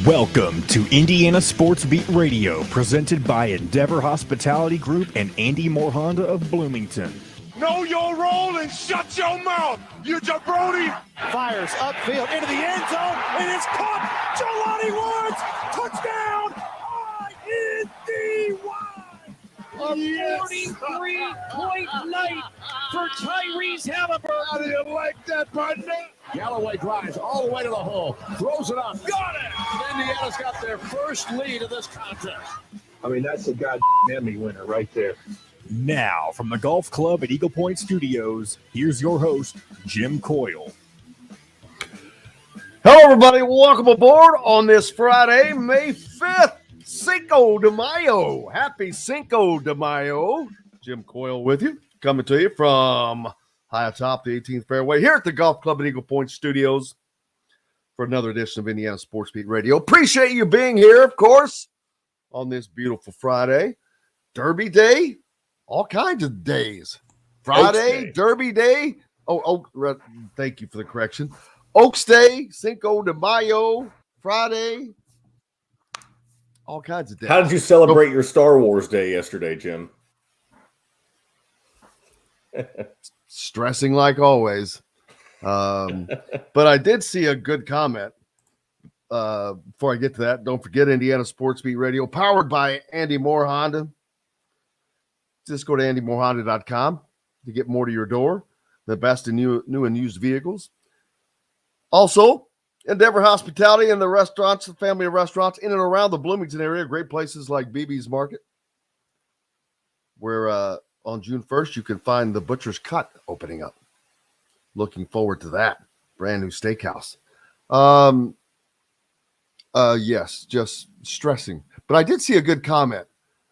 Welcome to Indiana Sports Beat Radio, presented by Endeavor Hospitality Group and Andy Moore Honda of Bloomington. Know your role and shut your mouth, you jabroni! Fires upfield into the end zone, and it's caught! Jelani Woods! Touchdown! ISB! A 43-point night for Tyrese Halliburton. How do you like that, partner? Galloway drives all the way to the hole, throws it up. Got it! Indiana's got their first lead of this contest. I mean, that's a goddamn Emmy winner right there. Now, from the Golf Club at Eagle Point Studios, here's your host, Jim Coyle. Hello, everybody. Welcome aboard on this Friday, May 5th. Cinco de Mayo. Happy Cinco de Mayo. Jim Coyle with you, coming to you from high atop the 18th fairway here at the Golf Club at Eagle Point Studios for another edition of Indiana Sports Beat Radio. Appreciate you being here, of course, on this beautiful Friday. Derby Day, all kinds of days. Friday, Day. Derby Day. Thank you for the correction. Oaks Day, Cinco de Mayo, Friday. All kinds of days. How did you celebrate your Star Wars Day yesterday, Jim? Stressing like always. But I did see a good comment. Before I get to that, don't forget Indiana Sports Beat Radio, powered by Andy Moore Honda. Just go to andymorehonda.com to get more to your door. The best in new and used vehicles. Also, Endeavor Hospitality and the restaurants, the family of restaurants in and around the Bloomington area. Great places like BB's Market, where on June 1st you can find the Butcher's Cut opening up. Looking forward to that. Brand new steakhouse. Yes, just stressing. But I did see a good comment.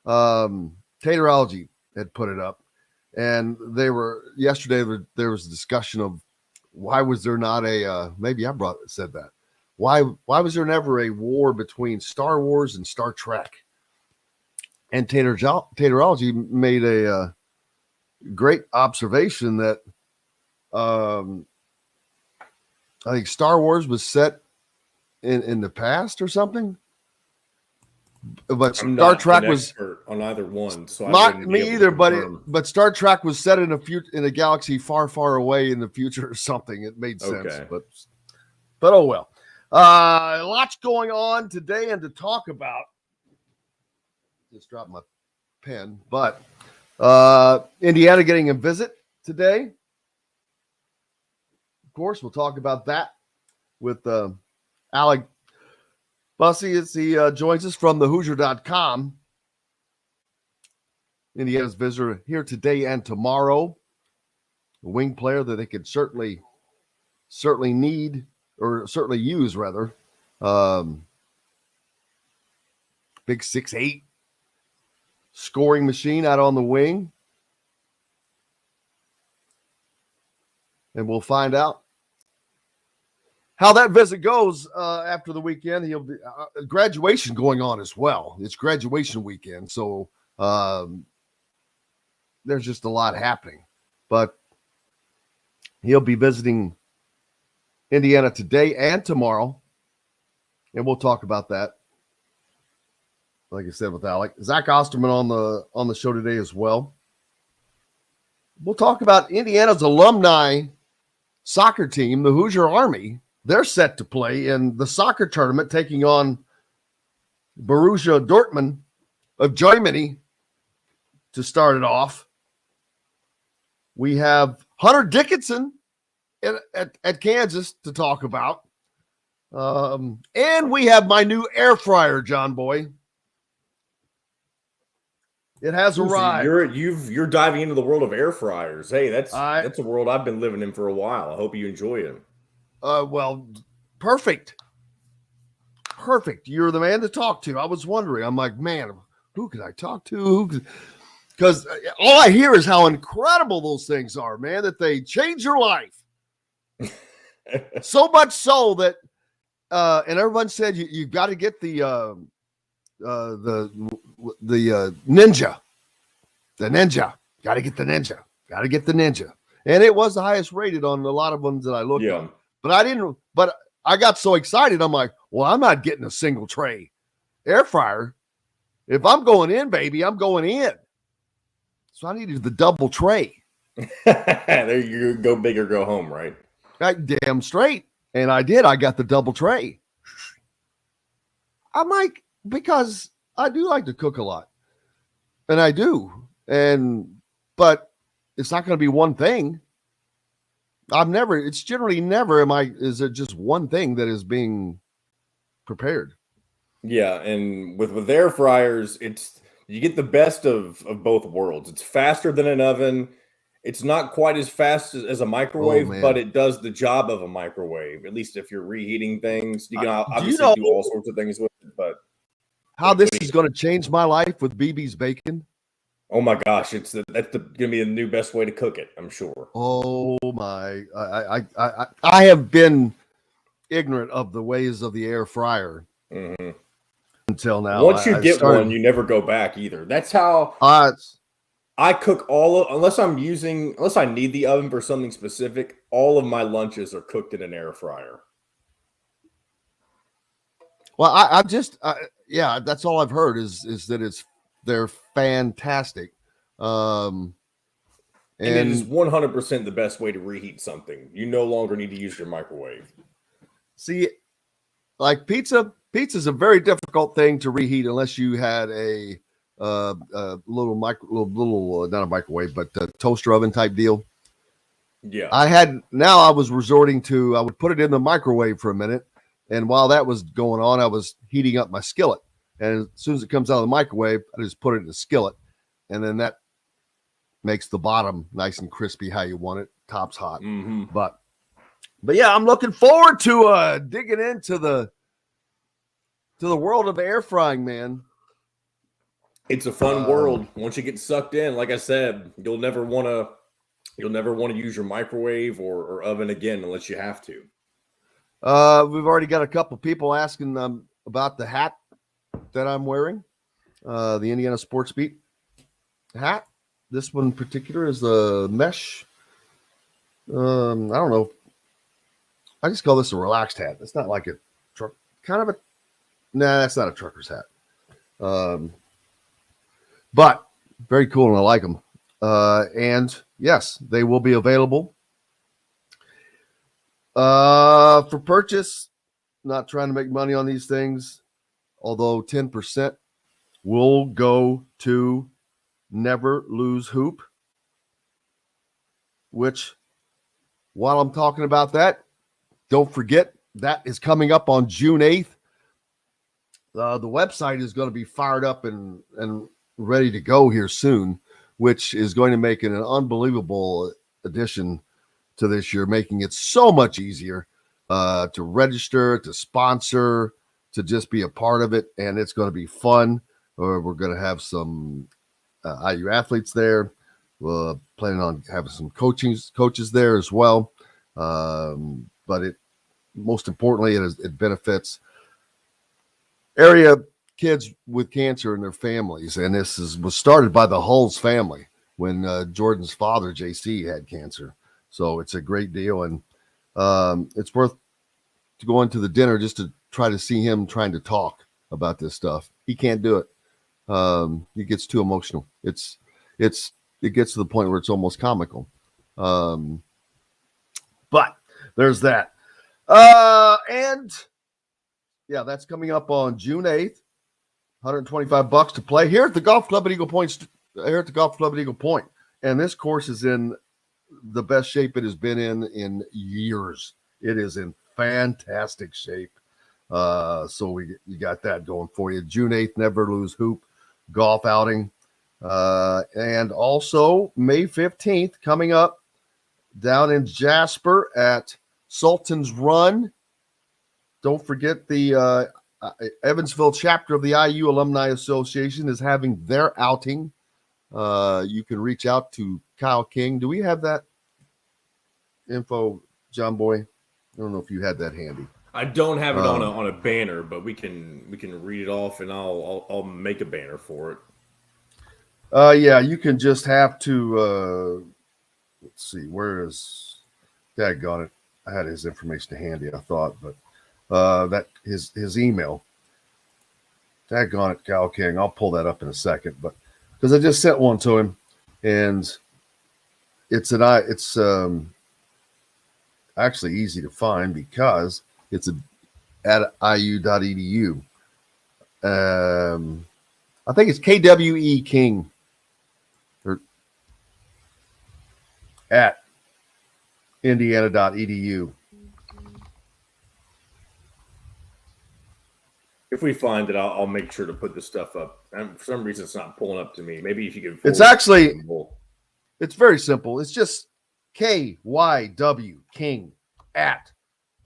Tater Algae had put it up. And yesterday there was a discussion of why was there not maybe I said that. Why was there never a war between Star Wars and Star Trek? And Taterology made a great observation that I think Star Wars was set in the past or something. But Star Trek was on either one, so not me either. But Star Trek was set in a galaxy far, far away in the future or something. It made sense, okay. but oh well. Lots going on today and to talk about. Just dropped my pen, but Indiana getting a visit today. Of course, we'll talk about that with Alec Bussey as he joins us from the Hoosier.com. Indiana's visitor here today and tomorrow. A wing player that they could certainly need, or certainly use, rather. Big 6'8" scoring machine out on the wing. And we'll find out how that visit goes after the weekend. He'll be graduation going on as well. It's graduation weekend, so there's just a lot happening. But he'll be visiting Indiana today and tomorrow, and we'll talk about that. Like I said with Alec, Zach Osterman on the show today as well. We'll talk about Indiana's alumni soccer team, the Hoosier Army. They're set to play in the soccer tournament, taking on Borussia Dortmund of Germany to start it off. We have Hunter Dickinson at Kansas to talk about. And we have my new air fryer, John Boy. It has arrived. You're diving into the world of air fryers. Hey, that's a world I've been living in for a while. I hope you enjoy it. Well, perfect. You're the man to talk to. I was wondering. I'm like, man, who could I talk to? Because all I hear is how incredible those things are, man, that they change your life. So much so that, and everyone said you've got to get the Ninja. The Ninja. Got to get the Ninja. And it was the highest rated on a lot of ones that I looked at. But I got so excited. I'm like, Well, I'm not getting a single tray air fryer. If I'm going in, baby, I'm going in. So I needed the double tray. There you go, big or go home, right? Damn straight. And I did. I got the double tray. I'm like, because I do like to cook a lot. And I do. But it's not going to be one thing. It's generally never is it just one thing that is being prepared. Yeah, and with air fryers, you get the best of both worlds. It's faster than an oven. It's not quite as fast as a microwave, but it does the job of a microwave. At least if you're reheating things, you can obviously do all sorts of things with it. But how this is going to change my life with BB's bacon? Oh my gosh, that's going to be the new best way to cook it, I'm sure. Oh my! I have been ignorant of the ways of the air fryer until now. Once you get one, you never go back either. That's how I cook unless I need the oven for something specific. All of my lunches are cooked in an air fryer. Well, yeah, that's all I've heard is that they're fantastic. And it is 100% the best way to reheat something. You no longer need to use your microwave. See, like pizza's a very difficult thing to reheat unless you had a little not a microwave, but a toaster oven type deal. Yeah. I was resorting to, I would put it in the microwave for a minute. And while that was going on, I was heating up my skillet. And as soon as it comes out of the microwave, I just put it in the skillet. And then that makes the bottom nice and crispy how you want it. Top's hot. Mm-hmm. But yeah, I'm looking forward to digging into the world of air frying, man. It's a fun world. Once you get sucked in, like I said, you'll never want to use your microwave or oven again unless you have to. We've already got a couple people asking about the hat that I'm wearing, the Indiana Sports Beat hat. This one in particular is the mesh. I don't know. I just call this a relaxed hat. It's not like a truck, that's not a trucker's hat. But very cool, and I like them. And yes, they will be available for purchase. Not trying to make money on these things, although 10% will go to Never Lose Hoop, which, while I'm talking about that, don't forget that is coming up on June 8th. The website is going to be fired up and ready to go here soon, which is going to make it an unbelievable addition to this year, making it so much easier to register, to sponsor, to just be a part of it. And it's going to be fun. We're going to have some IU athletes there. We're planning on having some coaches there as well. But most importantly, it benefits area kids with cancer and their families. And this was started by the Hulls family when Jordan's father, JC, had cancer. So it's a great deal. And it's worth going to the dinner just to try to see him trying to talk about this stuff. He can't do it. He gets too emotional. It gets to the point where it's almost comical. But there's that. And yeah, that's coming up on June 8th. $125 to play here at the Golf Club at Eagle Point. And this course is in the best shape it has been in years. It is in fantastic shape. So you got that going for you. June 8th, Never Lose Hoop golf outing. And also May 15th coming up down in Jasper at Sultan's Run. Don't forget the Evansville chapter of the IU Alumni Association is having their outing. You can reach out to Kyle King. Do we have that info, John Boy? I don't know if you had that handy. I don't have it on a banner, but we can read it off, and I'll make a banner for it. Yeah, you can just have to. Let's see, where is Daggone it? I had his information handy, I thought, but that his email. Daggone it, Gal King. I'll pull that up in a second, but because I just sent one to him, and it's actually easy to find because it's at iu.edu. I think it's KWE King or at indiana.edu. If we find it, I'll make sure to put this stuff up. And for some reason, it's not pulling up to me. Maybe if you can. It's actually, it's very simple. It's just KYW King at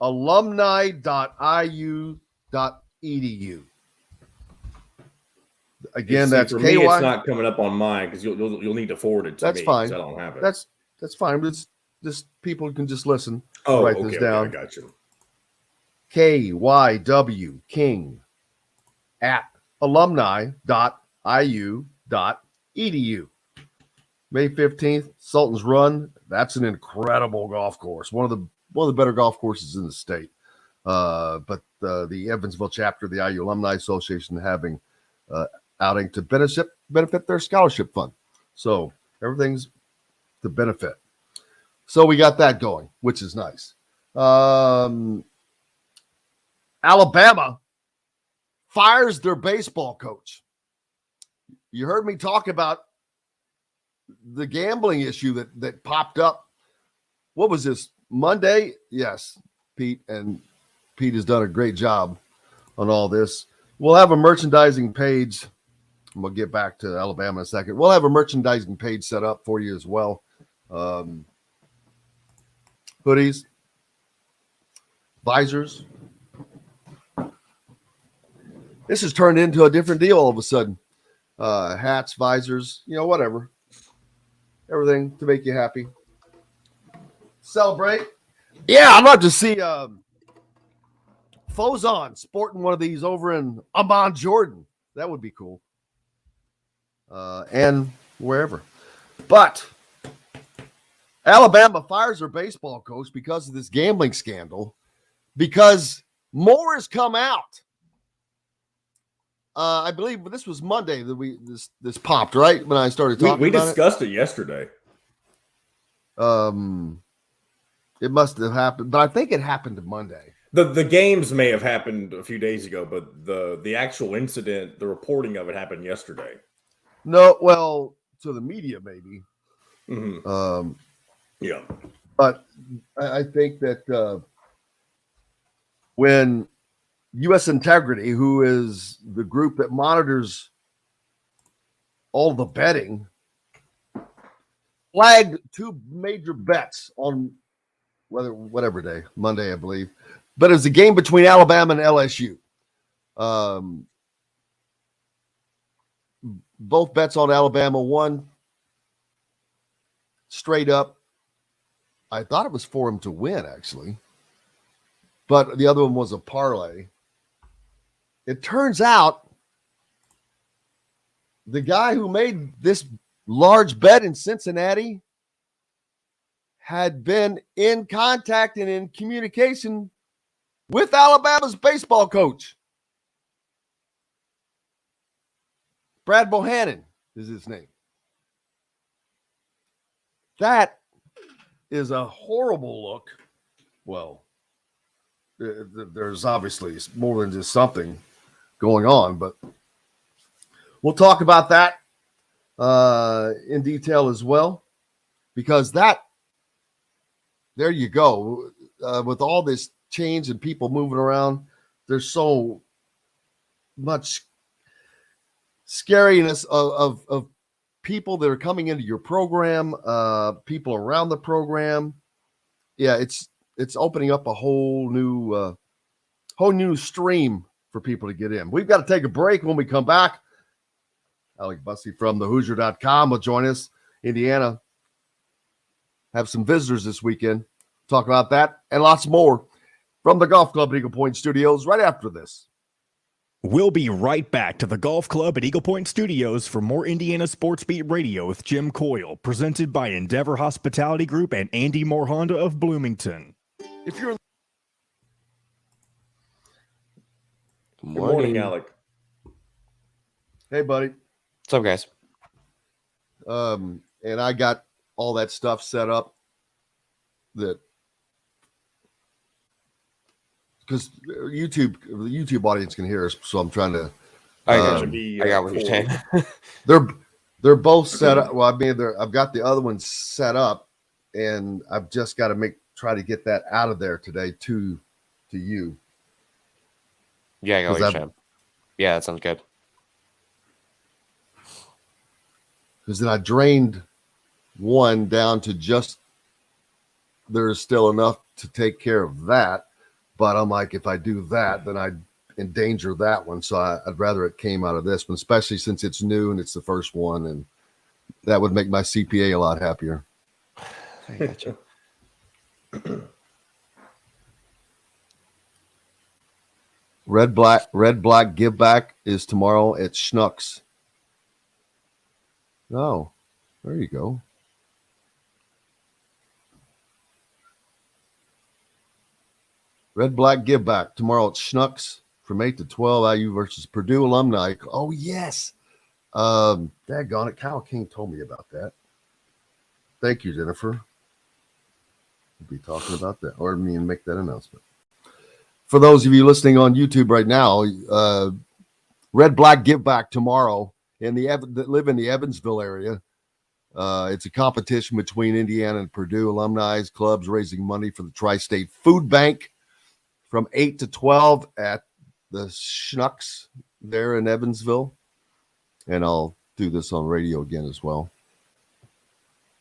alumni.iu.edu. Again, that's for KY. me, it's not coming up on mine because you'll need to forward it to that's me. Fine. I don't have it. That's fine. It's just people can just listen. Oh, write okay, this down. Okay, I got you. KYW King at alumni.iu.edu. May 15th, Sultan's Run. That's an incredible golf course. One of the better golf courses in the state. But the Evansville chapter of the IU Alumni Association having outing to benefit their scholarship fund. So everything's to benefit. So we got that going, which is nice. Alabama fires their baseball coach. You heard me talk about the gambling issue that popped up. What was this, Monday? Yes, Pete, and Pete has done a great job on all this. We'll have a merchandising page. And we'll get back to Alabama in a second. We'll have a merchandising page set up for you as well. Hoodies, visors. This has turned into a different deal all of a sudden. Hats, visors, whatever. Everything to make you happy. Celebrate. Yeah, I'd love to see Fozon sporting one of these over in Amman, Jordan. That would be cool. And wherever. But Alabama fires their baseball coach because of this gambling scandal, because more has come out. I believe this was Monday that this popped, right? When I started talking we about discussed it yesterday. It must have happened, but I think it happened Monday. The games may have happened a few days ago, but the actual incident, the reporting of it happened yesterday. No, well, to the media maybe. Mm-hmm. Yeah. But I think that when U.S. Integrity, who is the group that monitors all the betting, flagged two major bets on whatever day, Monday, I believe. But it was a game between Alabama and LSU. Both bets on Alabama, one straight up. I thought it was for him to win, actually. But the other one was a parlay. It turns out the guy who made this large bet in Cincinnati had been in contact and in communication with Alabama's baseball coach. Brad Bohannon is his name. That is a horrible look. Well, there's obviously more than just something going on, but we'll talk about that in detail as well, because there you go. With all this change and people moving around, there's so much scariness of people that are coming into your program, people around the program. Yeah, it's opening up a whole new stream for people to get in. We've got to take a break. When we come back, Alec Bussey from thehoosier.com will join us. Indiana have some visitors this weekend. Talk about that and lots more from the Golf Club at Eagle Point Studios right after this. We'll be right back to the Golf Club at Eagle Point Studios for more Indiana Sports Beat Radio with Jim Coyle, presented by Endeavor Hospitality Group and Andy Moore Honda of Bloomington. If you're Good morning, Alec. Hey, buddy. What's up, guys? And I got all that stuff set up that because the YouTube audience can hear us, so I'm trying to. I got what you're saying. They're both set up. Well, I mean, I've got the other one set up, and I've just got to try to get that out of there today to you. Yeah, I got what you're saying. Yeah, that sounds good. Because then I drained one down to just there's still enough to take care of that. But I'm like, if I do that, then I'd endanger that one. So I'd rather it came out of this one, especially since it's new and it's the first one. And that would make my CPA a lot happier. I got you. Red Black Give Back is tomorrow at Schnucks. Oh, there you go. Red Black Give Back tomorrow at Schnucks from 8 to 12. IU versus Purdue alumni. Oh, yes. Daggone it. Kyle King told me about that. Thank you, Jennifer. We'll be talking about that, or me and make that announcement. For those of you listening on YouTube right now, Red Black Give Back tomorrow that live in the Evansville area. It's a competition between Indiana and Purdue alumni clubs raising money for the Tri-State Food Bank from 8 to 12 at the Schnucks there in Evansville. And I'll do this on radio again as well.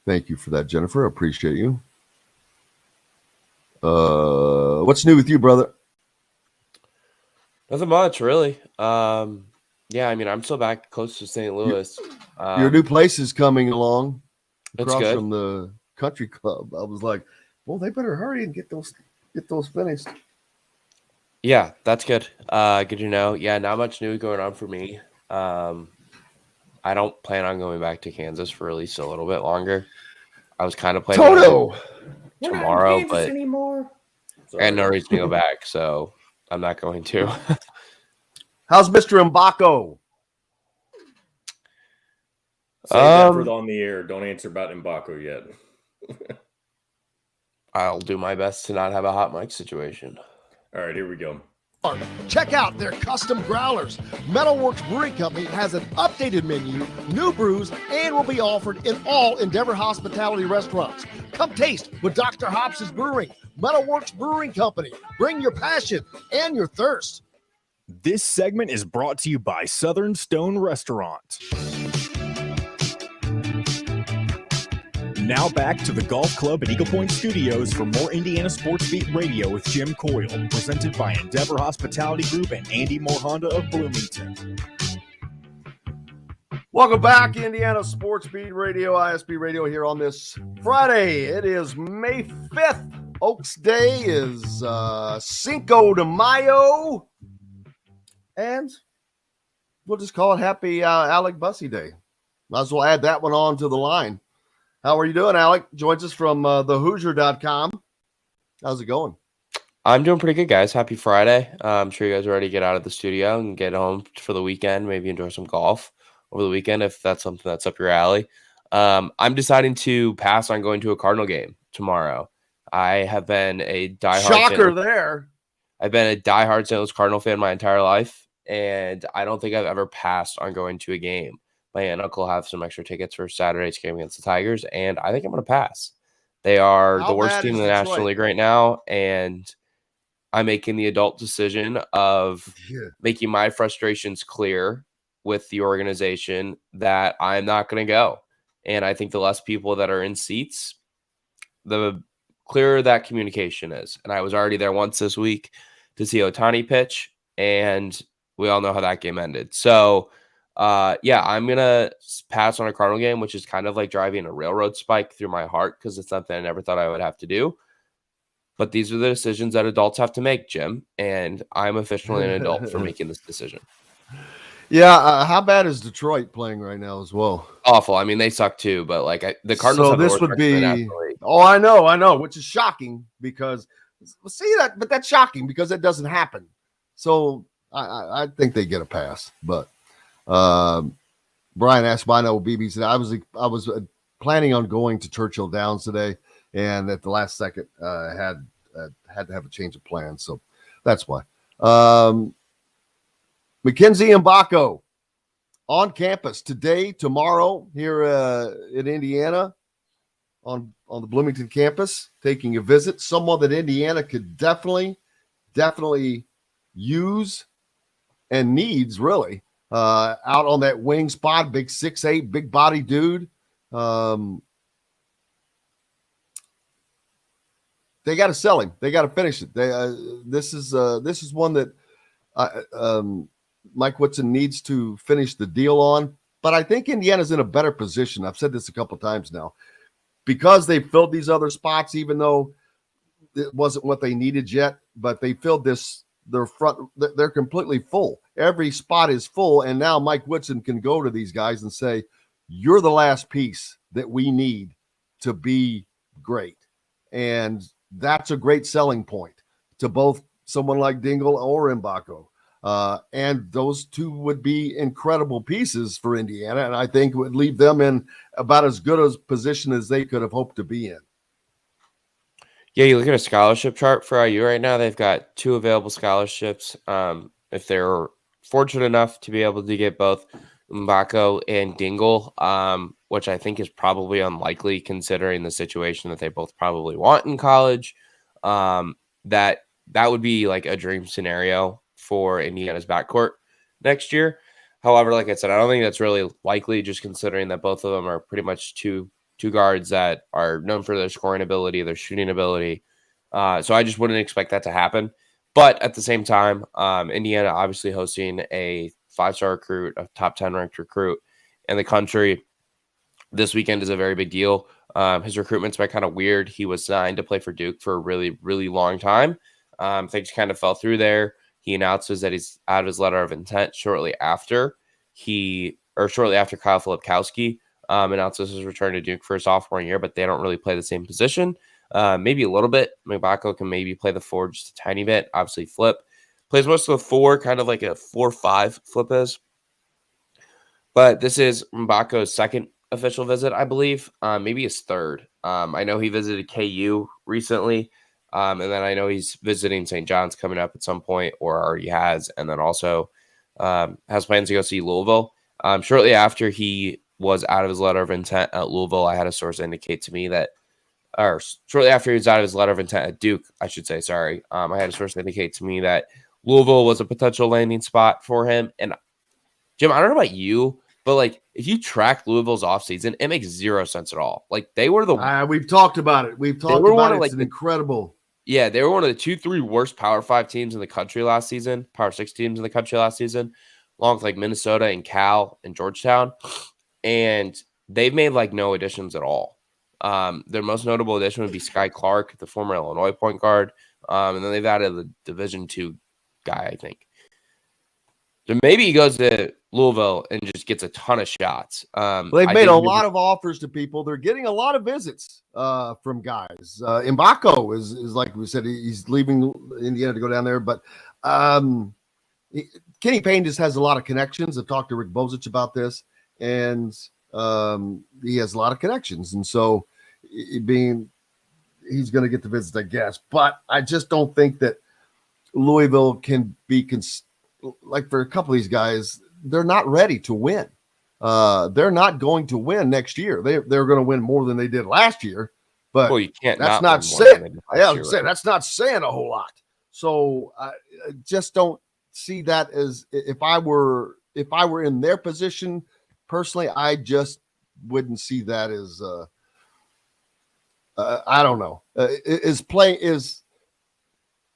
Thank you for that, Jennifer. I appreciate you. What's new with you, brother? Nothing much, really. Yeah, I mean, I'm still back close to St. Louis. Your new place is coming along across good. from the country club. I was like, well, they better hurry and get those finished. Yeah, that's good. Good to know. Yeah, not much new going on for me. I don't plan on going back to Kansas for at least a little bit longer. I was kind of planning on tomorrow, but anymore. I had no reason to go back, so I'm not going to. How's Mr. Mbako? Save that for on the air. Don't answer about Mbako yet. I'll do my best to not have a hot mic situation. All right, here we go. Check out their custom growlers. Metalworks Brewing Company has an updated menu, new brews, and will be offered in all Endeavor Hospitality restaurants. Come taste what Dr. Hops is brewing. Metalworks Brewing Company. Bring your passion and your thirst. This segment is brought to you by Southern Stone Restaurant. Now back to the Golf Club at Eagle Point Studios for more Indiana Sports Beat Radio with Jim Coyle, presented by Endeavor Hospitality Group and Andy Moore Honda of Bloomington. Welcome back, Indiana Sports Beat Radio, ISB Radio here on this Friday. It is May 5th. Oaks Day is Cinco de Mayo. And we'll just call it Happy Alec Bussey Day. Might as well add that one on to the line. How are you doing, Alec? Joins us from thehoosier.com. How's it going? I'm doing pretty good, guys. Happy Friday. I'm sure you guys are ready to get out of the studio and get home for the weekend, maybe enjoy some golf over the weekend if that's something that's up your alley. I'm deciding to pass on going to a Cardinal game tomorrow. I have been a diehard Shocker there. I've been a diehard St. Louis Cardinal fan my entire life, and I don't think I've ever passed on going to a game. My aunt and uncle have some extra tickets for Saturday's game against the Tigers, and I think I'm going to pass. They are the worst team in the National League right now, and I'm making the adult decision of making my frustrations clear with the organization that I'm not going to go. And I think the less people that are in seats, the clearer that communication is. And I was already there once this week to see Ohtani pitch, and we all know how that game ended. So, I'm going to pass on a Cardinal game, which is kind of like driving a railroad spike through my heart because it's something I never thought I would have to do. But these are the decisions that adults have to make, Jim, and I'm officially an adult for making this decision. Yeah, how bad is Detroit playing right now as well? Awful. I mean, they suck too, but like the Cardinals. So have this would be. Oh, I know, which is shocking because see that, but that's shocking because it doesn't happen. So I think they get a pass. But Brian asked my BB said I was planning on going to Churchill Downs today, and at the last second had to have a change of plans, so that's why. Mackenzie Mbako on campus today, tomorrow here in Indiana on the Bloomington campus, taking a visit. Someone that Indiana could definitely use and needs, really, out on that wing spot. Big 6'8", big body dude. They got to sell him. They got to finish it. This is one that Mike Woodson needs to finish the deal on. But I think Indiana's in a better position. I've said this a couple of times now, because they filled these other spots, even though it wasn't what they needed yet. But they filled this. They're completely full. Every spot is full, and now Mike Woodson can go to these guys and say, "You're the last piece that we need to be great," and that's a great selling point to both someone like Dingle or Mbako. And those two would be incredible pieces for Indiana, and I think would leave them in about as good a position as they could have hoped to be in. Yeah, you look at a scholarship chart for IU right now, they've got 2 available scholarships. If they're fortunate enough to be able to get both Mbako and Dingle, which I think is probably unlikely considering the situation that they both probably want in college, that would be like a dream scenario for Indiana's backcourt next year. However, like I said, I don't think that's really likely, just considering that both of them are pretty much two guards that are known for their scoring ability, their shooting ability. So I just wouldn't expect that to happen. But at the same time, Indiana obviously hosting a 5-star recruit, a top 10 ranked recruit in the country this weekend is a very big deal. His recruitment's been kind of weird. He was signed to play for Duke for a really, really long time. Things kind of fell through there. He announces that he's out of his letter of intent shortly after Kyle Filipkowski announces his return to Duke for his sophomore year, but they don't really play the same position. Maybe a little bit. Mbako can maybe play the 4 just a tiny bit. Obviously, Flip plays most of the 4, kind of like a 4-5 Flip is. But this is Mbako's second official visit, I believe. Maybe his third. I know he visited KU recently. And then I know he's visiting St. John's coming up at some point, or already has, and then also has plans to go see Louisville. Shortly after he was out of his letter of intent at Louisville, I had a source indicate to me that, or shortly after he was out of his letter of intent at Duke, I should say, sorry. I had a source indicate to me that Louisville was a potential landing spot for him. And Jim, I don't know about you, but like if you track Louisville's offseason, it makes zero sense at all. Like they were we've talked about it. We've talked about it. It's incredible. Yeah, they were one of the 2-3 worst Power 5 teams in the country last season, Power 6 teams in the country last season, along with like Minnesota and Cal and Georgetown. And they've made like no additions at all. Their most notable addition would be Sky Clark, the former Illinois point guard. And then they've added the Division II guy, I think. So maybe he goes to Louisville and just gets a ton of shots. They've made a lot of offers to people. They're getting a lot of visits from guys. Mbako is like we said, he's leaving Indiana to go down there. But Kenny Payne just has a lot of connections. I've talked to Rick Bozich about this, and he has a lot of connections. And so he's going to get the visits, I guess. But I just don't think that Louisville can be like for a couple of these guys, they're not ready to win. They're not going to win next year. They're going to win more than they did last year. But well, you can't. That's not saying. That's not saying a whole lot. So I just don't see that as if I were in their position personally. I just wouldn't see that as I don't know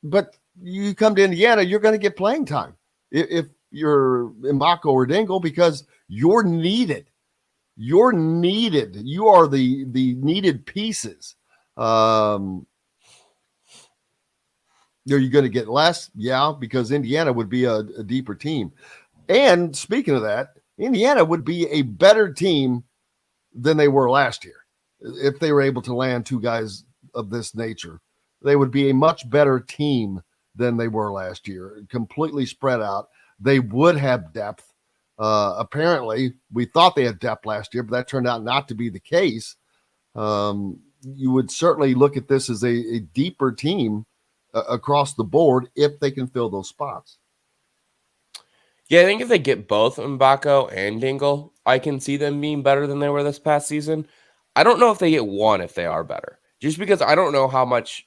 but you come to Indiana, you're going to get playing time if you're Mbako or Dingle, because you're needed. You're needed. You are the needed pieces. Are you going to get less? Yeah, because Indiana would be a deeper team. And speaking of that, Indiana would be a better team than they were last year. If they were able to land 2 guys of this nature, they would be a much better team than they were last year, completely spread out. They would have depth. Apparently, we thought they had depth last year, but that turned out not to be the case. You would certainly look at this as a deeper team across the board if they can fill those spots. Yeah, I think if they get both Mbako and Dingle, I can see them being better than they were this past season. I don't know if they get one if they are better, just because I don't know how much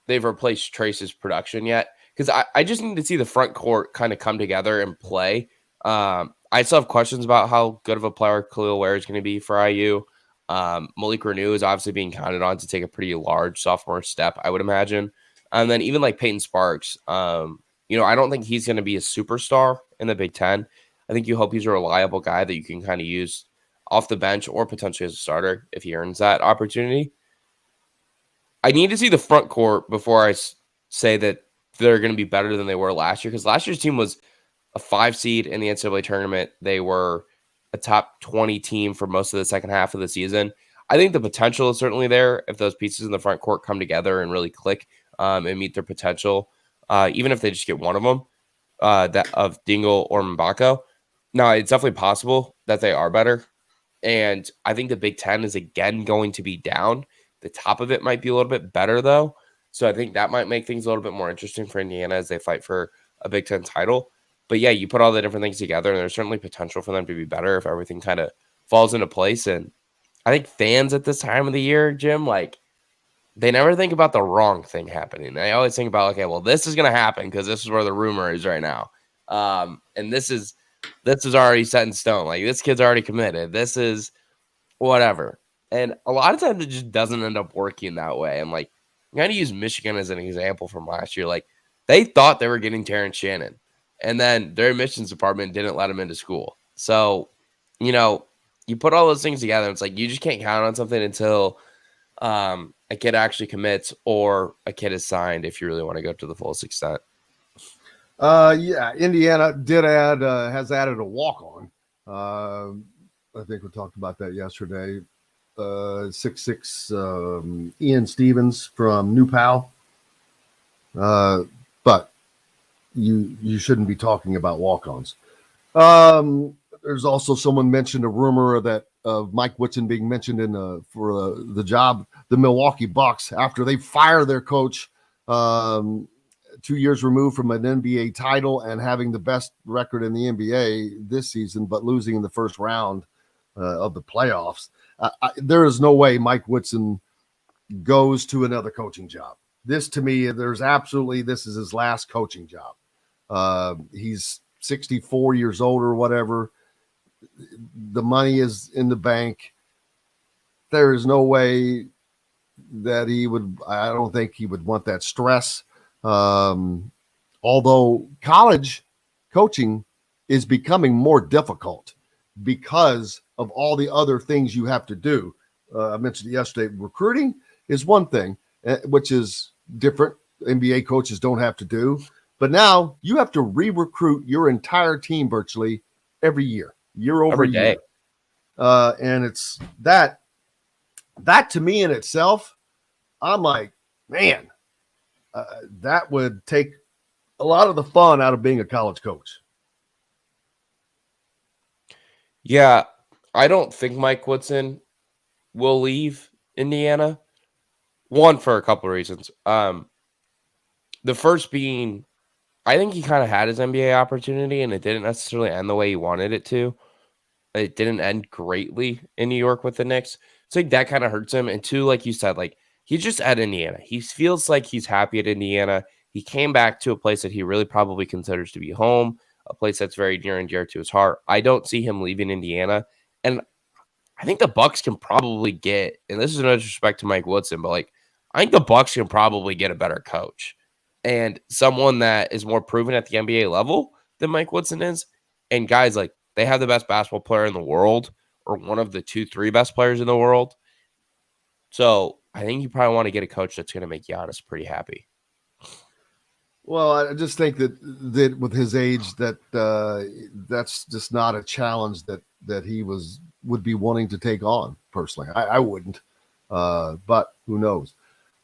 they've replaced Trace's production yet, because I just need to see the front court kind of come together and play. I still have questions about how good of a player Khalil Ware is going to be for IU. Malik Renew is obviously being counted on to take a pretty large sophomore step, I would imagine. And then even like Peyton Sparks, I don't think he's going to be a superstar in the Big Ten. I think you hope he's a reliable guy that you can kind of use off the bench or potentially as a starter if he earns that opportunity. I need to see the front court before I say that they're going to be better than they were last year, because last year's team was a 5 seed in the NCAA tournament. They were a top 20 team for most of the second half of the season. I think the potential is certainly there if those pieces in the front court come together and really click and meet their potential, even if they just get one of them, that of Dingle or Mbako. Now, it's definitely possible that they are better. And I think the Big Ten is again going to be down. The top of it might be a little bit better, though. So I think that might make things a little bit more interesting for Indiana as they fight for a Big Ten title. But yeah, you put all the different things together, and there's certainly potential for them to be better if everything kind of falls into place. And I think fans at this time of the year, Jim, like, they never think about the wrong thing happening. They always think about, okay, well, this is going to happen because this is where the rumor is right now. And this is already set in stone. Like, this kid's already committed. This is whatever. And a lot of times it just doesn't end up working that way. And like, I'm going to use Michigan as an example from last year. Like, they thought they were getting Terrence Shannon, and then their admissions department didn't let him into school. So, you put all those things together. It's like, you just can't count on something until a kid actually commits or a kid is signed, if you really want to go to the fullest extent. Indiana has added a walk-on. I think we talked about that yesterday. 6'6" Ian Stevens from New Pal. But you shouldn't be talking about walk-ons. There's also someone mentioned a rumor of Mike Woodson being mentioned for the job, the Milwaukee Bucks, after they fire their coach 2 years removed from an NBA title and having the best record in the NBA this season, but losing in the first round of the playoffs. There is no way Mike Woodson goes to another coaching job. This, to me, this is his last coaching job. He's 64 years old or whatever. The money is in the bank. There is no way that I don't think he would want that stress. Although college coaching is becoming more difficult because of all the other things you have to do. I mentioned it yesterday. Recruiting is one thing, which is different. NBA coaches don't have to do. But now you have to re-recruit your entire team virtually every year over year. And it's that to me in itself, I'm like, man, that would take a lot of the fun out of being a college coach. Yeah, I don't think Mike Woodson will leave Indiana. One, for a couple of reasons. The first being, I think he kind of had his NBA opportunity, and it didn't necessarily end the way he wanted it to. It didn't end greatly in New York with the Knicks. So I think that kind of hurts him. And two, like you said, like, he's just at Indiana. He feels like he's happy at Indiana. He came back to a place that he really probably considers to be home, a place that's very near and dear to his heart. I don't see him leaving Indiana. And I think the Bucks can probably get, and this is no disrespect to Mike Woodson, but like, I think the Bucks can probably get a better coach and someone that is more proven at the NBA level than Mike Woodson is. And guys, like, they have the best basketball player in the world, or one of the 2-3 best players in the world. So I think you probably want to get a coach that's going to make Giannis pretty happy. Well, I just think that with his age, that's just not a challenge that he would be wanting to take on personally. I wouldn't, but who knows?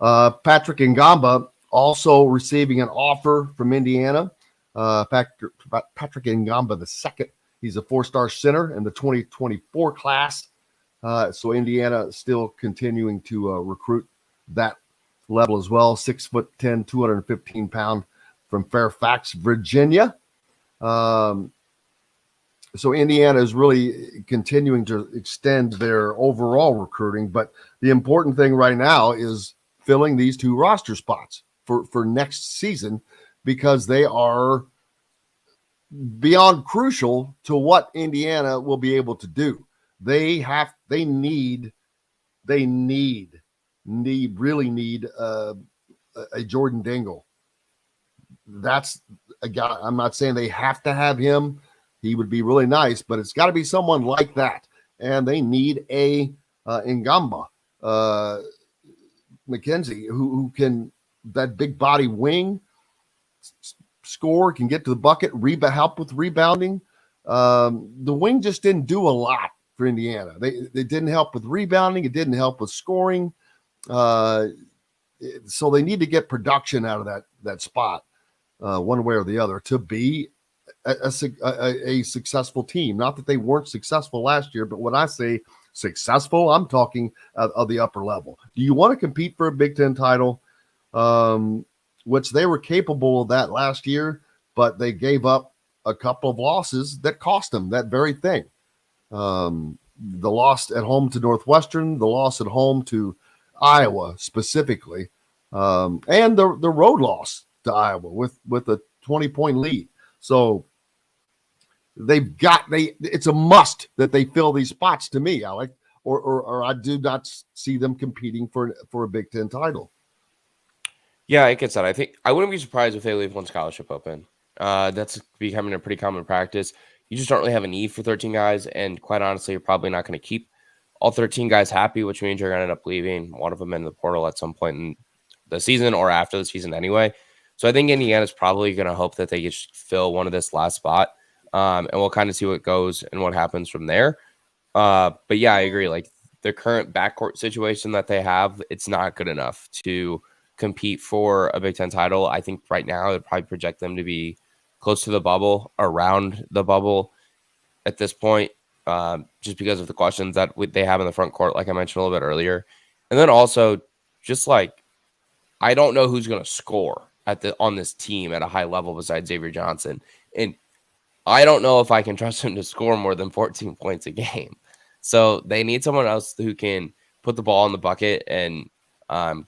Patrick Ngamba Also receiving an offer from Indiana, Patrick Ngamba II. He's a 4-star center in the 2024 class. So Indiana still continuing to recruit that level as well. 6'10", 215 pound from Fairfax, Virginia. So Indiana is really continuing to extend their overall recruiting, but the important thing right now is filling these 2 roster spots for next season, because they are beyond crucial to what Indiana will be able to do. They need a Jordan Dingle. That's a guy. I'm not saying they have to have him. He would be really nice, but it's got to be someone like that. And they need a Ngamba, McKenzie, who can, that big body wing, score, can get to the bucket, help with rebounding. The wing just didn't do a lot for Indiana. They didn't help with rebounding. It didn't help with scoring. So they need to get production out of that spot, one way or the other, to be a successful team. Not that they weren't successful last year, but when I say successful, I'm talking of the upper level. Do you want to compete for a Big Ten title, which they were capable of that last year, but they gave up a couple of losses that cost them that very thing. The loss at home to Northwestern, the loss at home to Iowa specifically, and the road loss to Iowa with a 20-point lead. So it's a must that they fill these spots, to me, Alec, or I do not see them competing for a Big Ten title. Yeah, I get that. I think I wouldn't be surprised if they leave one scholarship open. That's becoming a pretty common practice. You just don't really have a need for 13 guys, and quite honestly, you're probably not going to keep all 13 guys happy, which means you're going to end up leaving one of them in the portal at some point in the season or after the season anyway. So I think Indiana's probably going to hope that they just fill one of this last spot, and we'll kind of see what goes and what happens from there. But yeah, I agree. Like the current backcourt situation that they have, it's not good enough to compete for a Big Ten title. I think right now they'd probably project them to be close to the bubble, around the bubble at this point, just because of the questions that they have in the front court, like I mentioned a little bit earlier. And then also just like, I don't know who's going to score on this team at a high level besides Xavier Johnson. And I don't know if I can trust him to score more than 14 points a game. So they need someone else who can put the ball in the bucket and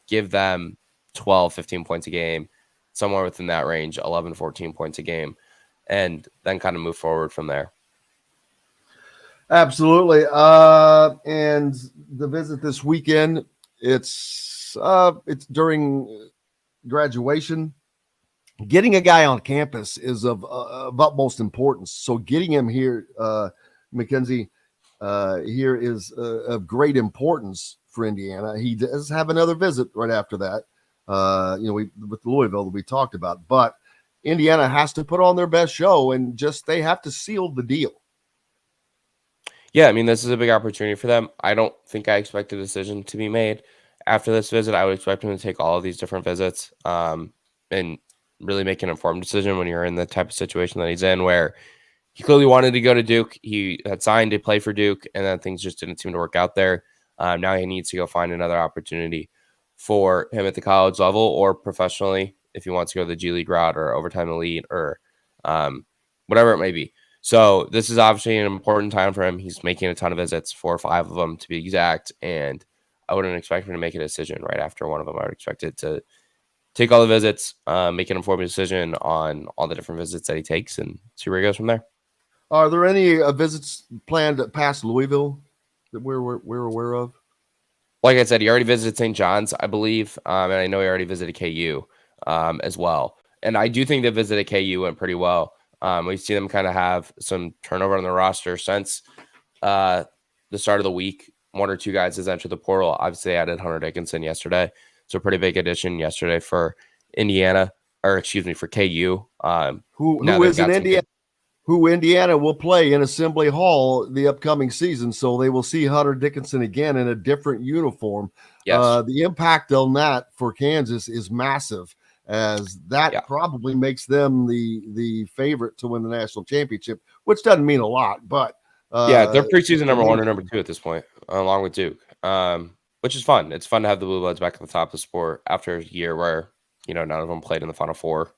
give them 12, 15 points a game, somewhere within that range, 11, 14 points a game, and then kind of move forward from there. Absolutely. And the visit this weekend, it's during graduation. Getting a guy on campus is of utmost importance. So getting him here, McKenzie, here is of great importance for Indiana. He does have another visit right after that. With Louisville that we talked about, but Indiana has to put on their best show, and they have to seal the deal. Yeah, I mean, this is a big opportunity for them. I don't think I expect a decision to be made after this visit. I would expect him to take all of these different visits and really make an informed decision when you're in the type of situation that he's in, where he clearly wanted to go to Duke. He had signed to play for Duke, and then things just didn't seem to work out there. Now he needs to go find another opportunity for him at the college level or professionally, if he wants to go the G League route or overtime elite or whatever it may be. So this is obviously an important time for him. He's making a ton of visits, 4 or 5 of them to be exact, and I wouldn't expect him to make a decision right after one of them. I would expect it to take all the visits, make an informed decision on all the different visits that he takes, and see where he goes from there. Are there any visits planned past Louisville that we're aware of? Like I said, he already visited St. John's, I believe, and I know he already visited KU as well. And I do think the visit at KU went pretty well. We've seen them kind of have some turnover on the roster since the start of the week. 1 or 2 guys has entered the portal. Obviously, they added Hunter Dickinson yesterday. So a pretty big addition yesterday for Indiana, for KU. Who is in Indiana? Who Indiana will play in Assembly Hall the upcoming season, so they will see Hunter Dickinson again in a different uniform. Yes. The impact on that for Kansas is massive. as that probably makes them the favorite to win the national championship, which doesn't mean a lot, but they're preseason number 1 or number 2 at this point, along with Duke, which is fun. It's fun to have the Blue Bloods back at the top of the sport after a year where, none of them played in the Final Four.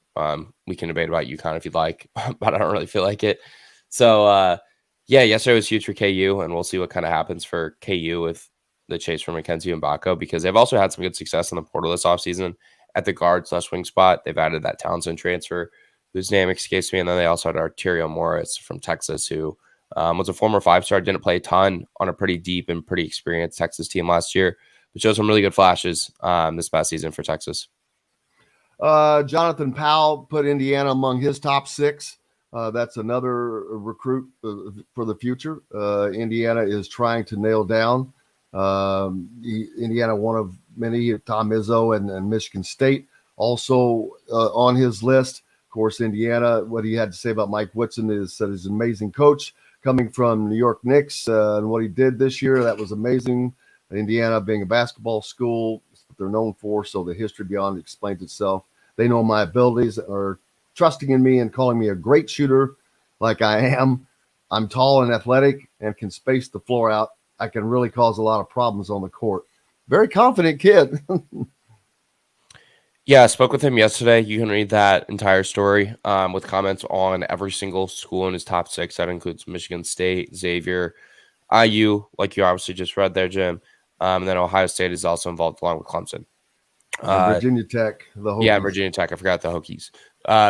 We can debate about UConn if you'd like, but I don't really feel like it. So, yesterday was huge for KU, and we'll see what kind of happens for KU with the chase for Mackenzie and Baco, because they've also had some good success in the portal this offseason at the guard/wing spot. They've added that Townsend transfer, whose name escapes me, and then they also had Arterio Morris from Texas, who was a former 5-star, didn't play a ton on a pretty deep and pretty experienced Texas team last year, but showed some really good flashes this past season for Texas. Jonathan Powell put Indiana among his top 6. That's another recruit for the future. Indiana is trying to nail down. Indiana, one of many, Tom Izzo and Michigan State also on his list. Of course, Indiana, what he had to say about Mike Woodson is that he's an amazing coach coming from New York Knicks, and what he did this year, that was amazing. Indiana being a basketball school, they're known for, so the history beyond explains itself. They know my abilities, are trusting in me and calling me a great shooter like I am. I'm tall and athletic and can space the floor out. I can really cause a lot of problems on the court. Very confident kid. Yeah, I spoke with him yesterday. You can read that entire story with comments on every single school in his top 6. That includes Michigan State, Xavier, IU, like you obviously just read there, Jim. And then Ohio State is also involved along with Clemson. Virginia Tech, the Hokies. Yeah, Virginia Tech. I forgot the Hokies.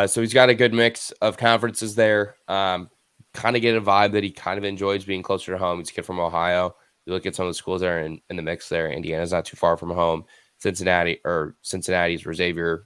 So he's got a good mix of conferences there. Kind of get a vibe that he kind of enjoys being closer to home. He's a kid from Ohio. You look at some of the schools there in the mix there. Indiana's not too far from home. Cincinnati's where Xavier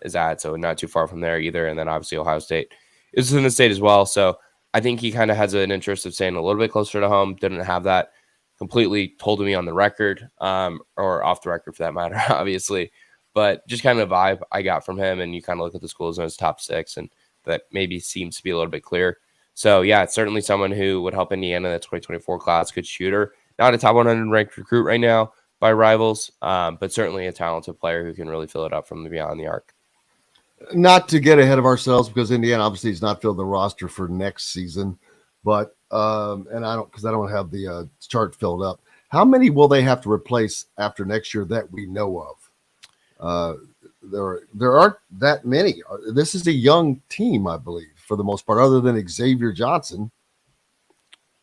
is at, so not too far from there either. And then obviously Ohio State is in the state as well. So I think he kind of has an interest of staying a little bit closer to home. Didn't have that completely told to me on the record, or off the record for that matter, obviously. But just kind of a vibe I got from him, and you kind of look at the schools in his top 6, and that maybe seems to be a little bit clear. So yeah, it's certainly someone who would help Indiana in the 2024 class. Good shooter, not a top 100 ranked recruit right now by rivals, but certainly a talented player who can really fill it up from beyond the arc. Not to get ahead of ourselves, because Indiana obviously has not filled the roster for next season, but and I don't have the chart filled up. How many will they have to replace after next year that we know of? There aren't that many. This is a young team, I believe, for the most part, other than Xavier Johnson.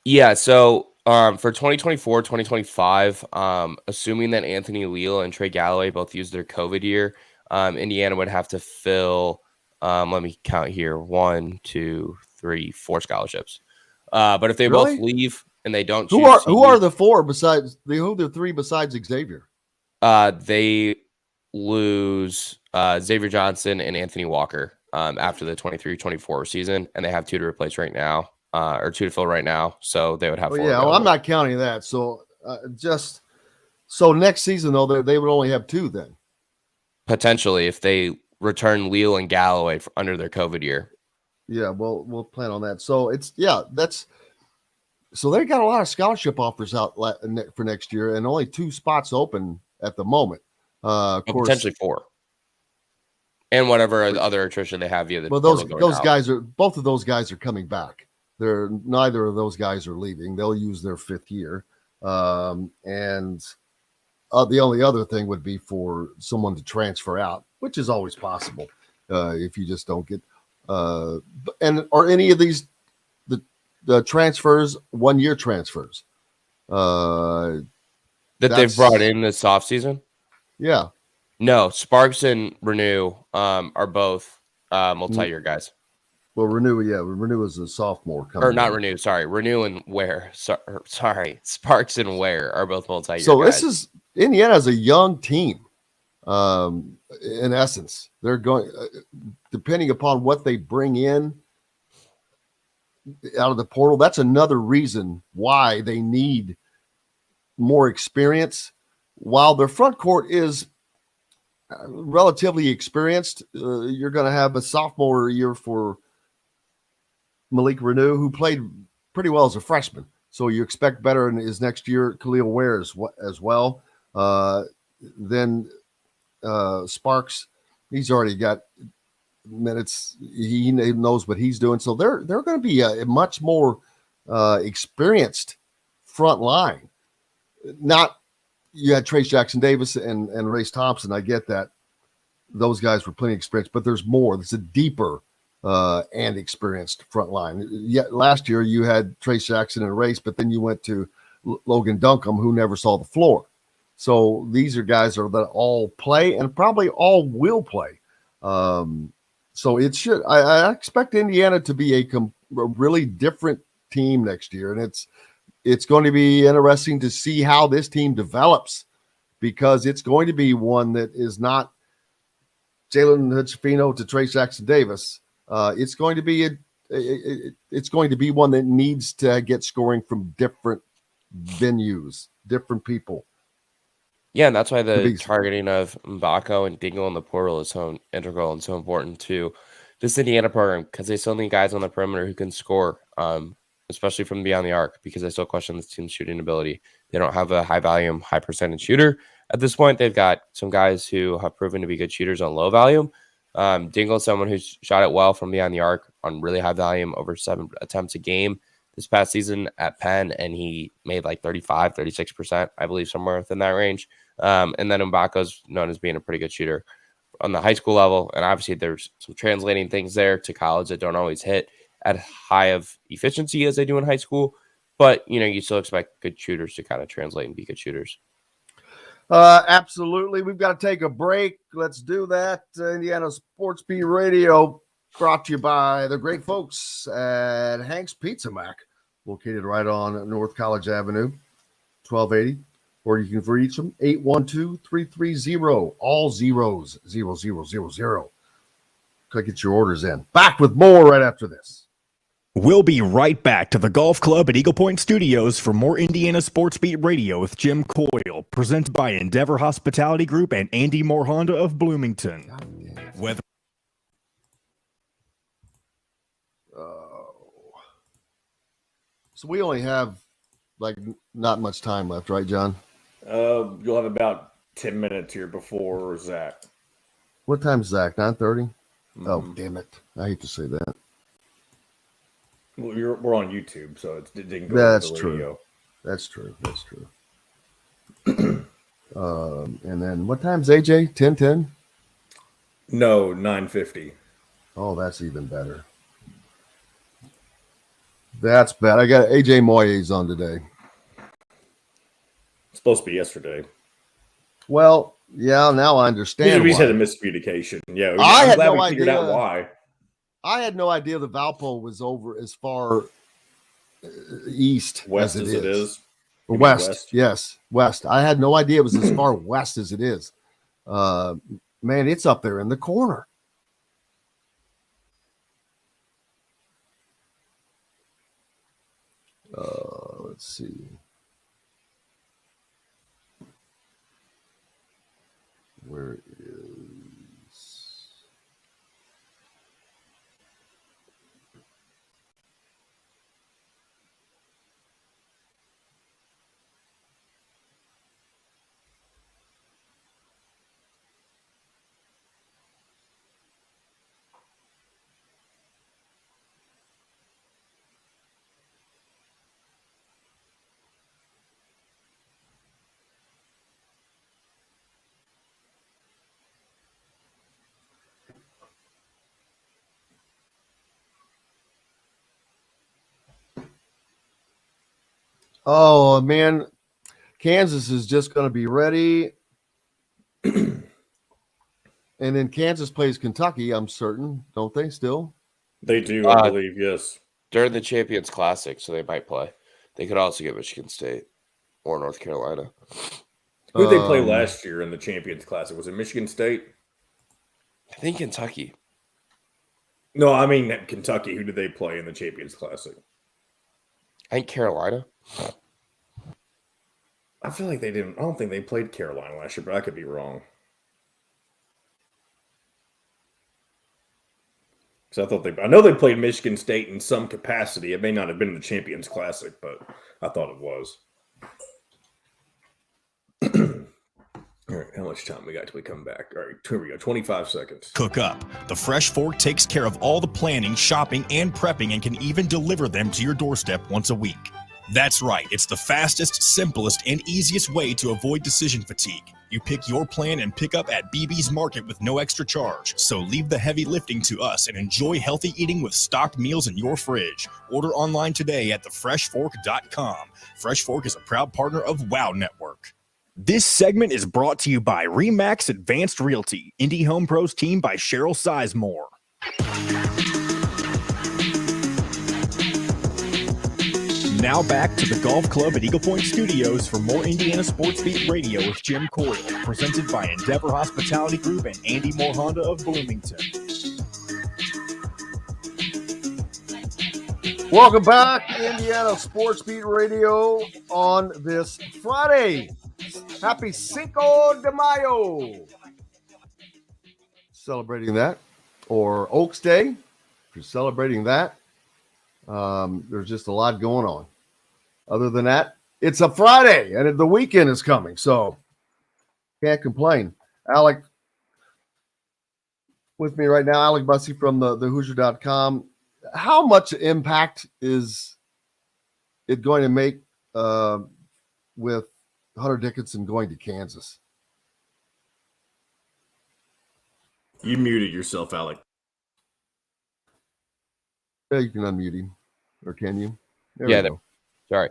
Yeah, so for 2024, 2025, assuming that Anthony Leal and Trey Galloway both used their COVID year, Indiana would have to fill, let me count here, 1, 2, 3, 4 scholarships. But if they both leave and they don't choose, who are the 4 besides the 3 besides Xavier? They lose Xavier Johnson and Anthony Walker after the 23-24 season, and they have 2 to replace right now, or 2 to fill right now. So they would have 4. Yeah, well, I'm not counting that. So so next season though, they would only have 2 then. Potentially, if they return Leal and Galloway under their COVID year. Yeah, well, we'll plan on that. So so they got a lot of scholarship offers out for next year, and only 2 spots open at the moment. Of course, potentially 4, and whatever other attrition they have via the. Well, those guys both of those guys are coming back. Neither of those guys are leaving. They'll use their 5th year, and the only other thing would be for someone to transfer out, which is always possible if you just don't get. And are any of these the transfers 1-year transfers that they've brought in this offseason? Yeah. No, Sparks and Renew are both multi-year guys. Well, Renew is a sophomore coming. Or not Renew, sorry. Renew and Ware. Sorry. Sparks and Ware are both multi-year So guys. this is Indiana is a young team. In essence, they're going depending upon what they bring in out of the portal. That's another reason why they need more experience. While their front court is relatively experienced, you're going to have a sophomore year for Malik Renew, who played pretty well as a freshman. So you expect better in his next year. Khalil Ware as well. Then Sparks He's already got minutes. He knows what he's doing. So they're going to be a much more experienced front line. Not you had Trace Jackson Davis and Race Thompson. I get that. Those guys were plenty experienced, but there's more. There's a deeper and experienced front line. Yeah, last year you had Trace Jackson and Race, but then you went to Logan Duncombe, who never saw the floor. So these are guys that all play and probably all will play. So it should. I expect Indiana to be a really different team next year, and it's going to be interesting to see how this team develops, because it's going to be one that is not Jalen Hutchifino to Trace Jackson Davis. It's going to be it's going to be one that needs to get scoring from different venues, different people. Yeah, and that's why the targeting of Mbako and Dingle in the portal is so integral and so important to this Indiana program, because they still need guys on the perimeter who can score, especially from beyond the arc, because I still question this team's shooting ability. They don't have a high volume, high percentage shooter. At this point, they've got some guys who have proven to be good shooters on low volume. Dingle is someone who's shot it well from beyond the arc on really high volume, over 7 attempts a game this past season at Penn, and he made like 35, 36%, I believe, somewhere within that range. And then Mbako's known as being a pretty good shooter on the high school level. And obviously there's some translating things there to college that don't always hit at high of efficiency as they do in high school. But, you still expect good shooters to kind of translate and be good shooters. Absolutely. We've got to take a break. Let's do that. Indiana Sports Beat Radio, brought to you by the great folks at Hank's Pizza Mac, located right on North College Avenue, 1280. Or you can reach them, 812-330, all zeros, 0000. Go get your orders in. Back with more right after this. We'll be right back to the Golf Club at Eagle Point Studios for more Indiana Sports Beat Radio with Jim Coyle, presented by Endeavor Hospitality Group and Andy Moore Honda of Bloomington. Whether So we only have not much time left, right, John? You'll have about 10 minutes here before Zach. What time's Zach? 9:30? Mm-hmm. Oh, damn it. I hate to say that. Well, we're on YouTube, so it didn't go. That's on the true. radio. That's true. And then what time's AJ? 10:10? No, 9:50. Oh, that's even better. That's bad. I got AJ Moye on today. It's supposed to be yesterday. Well, yeah, now I understand. We had a miscommunication. Yeah, I had no we figured idea. out why. I had no idea the Valpo was over as far west as it is. West, yes, west. I had no idea it was as far west as it is. Man, it's up there in the corner. Let's see. Where is... Oh, man. Kansas is just going to be ready. And then Kansas plays Kentucky, I'm certain. Don't they still? They do, I believe, yes. During the Champions Classic, so they might play. They could also get Michigan State or North Carolina. Who did they play last year in the Champions Classic? Was it Michigan State? I think Kentucky. No, I mean Kentucky. Who did they play in the Champions Classic? I think Carolina. I feel like they didn't. I don't think they played Carolina last year, but I could be wrong. Because I know they played Michigan State in some capacity. It may not have been the Champions Classic, but I thought it was. All right, how much time we got till we come back? All right, here we go, 25 seconds. Cook up. The Fresh Fork takes care of all the planning, shopping, and prepping and can even deliver them to your doorstep once a week. That's right, it's the fastest, simplest, and easiest way to avoid decision fatigue. You pick your plan and pick up at BB's Market with no extra charge. So leave the heavy lifting to us and enjoy healthy eating with stocked meals in your fridge. Order online today at thefreshfork.com. Fresh Fork is a proud partner of WOW Network. This segment is brought to you by RE/MAX Advanced Realty, Indie Home Pros team by Cheryl Sizemore. Now back to the Golf Club at Eagle Point Studios for more Indiana Sports Beat Radio with Jim Coyle, presented by Endeavor Hospitality Group and Andy Moore Honda of Bloomington. Welcome back to Indiana Sports Beat Radio on this Friday. Happy Cinco de Mayo. Celebrating that. Or Oaks Day. If you're celebrating that. There's just a lot going on. Other than that, it's a Friday and the weekend is coming. So can't complain. Alec with me right now. Alec Bussey from the Hoosier.com. How much impact is it going to make with Hunter Dickinson going to Kansas? You muted yourself, Alec. Yeah, you can unmute him. Or can you? There Yeah, we go. Sorry.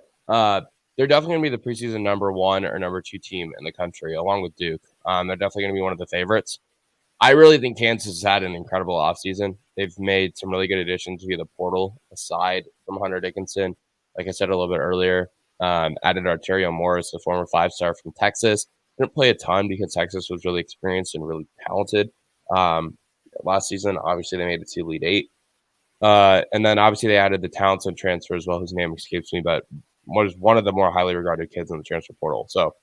They're definitely going to be the preseason number 1 or number 2 team in the country, along with Duke. They're definitely going to be one of the favorites. I really think Kansas has had an incredible offseason. They've made some really good additions via the portal, aside from Hunter Dickinson. Like I said a little bit earlier, added Arterio Morris, the former 5-star from Texas. Didn't play a ton because Texas was really experienced and really talented. Last season, obviously, they made it to Elite 8. And then obviously they added the Townsend transfer as well, whose name escapes me, but was one of the more highly regarded kids in the transfer portal. So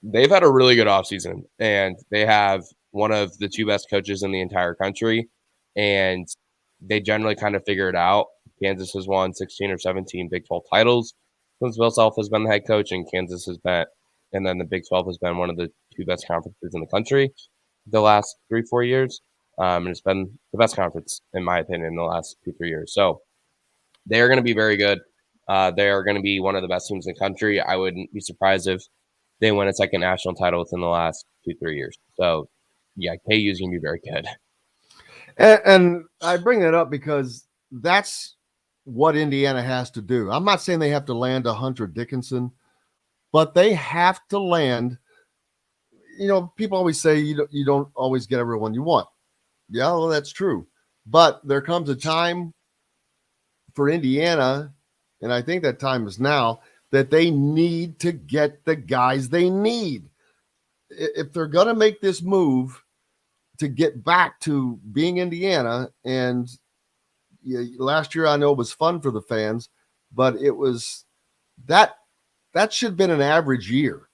they've had a really good offseason, and they have one of the 2 best coaches in the entire country, and they generally kind of figure it out. Kansas has won 16 or 17 Big 12 titles since Bill Self has been the head coach, and Kansas has been, and then the Big 12 has been one of the 2 best conferences in the country the last 3-4 years. And it's been the best conference, in my opinion, in the last 2-3 years. So they are going to be very good. They are going to be one of the best teams in the country. I wouldn't be surprised if they win a second national title within the last 2-3 years. So, yeah, KU is going to be very good. And I bring that up because that's what Indiana has to do. I'm not saying they have to land a Hunter Dickinson, but they have to land. You know, people always say you don't always get everyone you want. Yeah, well, that's true. But there comes a time for Indiana, and I think that time is now, that they need to get the guys they need. If they're going to make this move to get back to being Indiana, and last year I know it was fun for the fans, but it was that should have been an average year.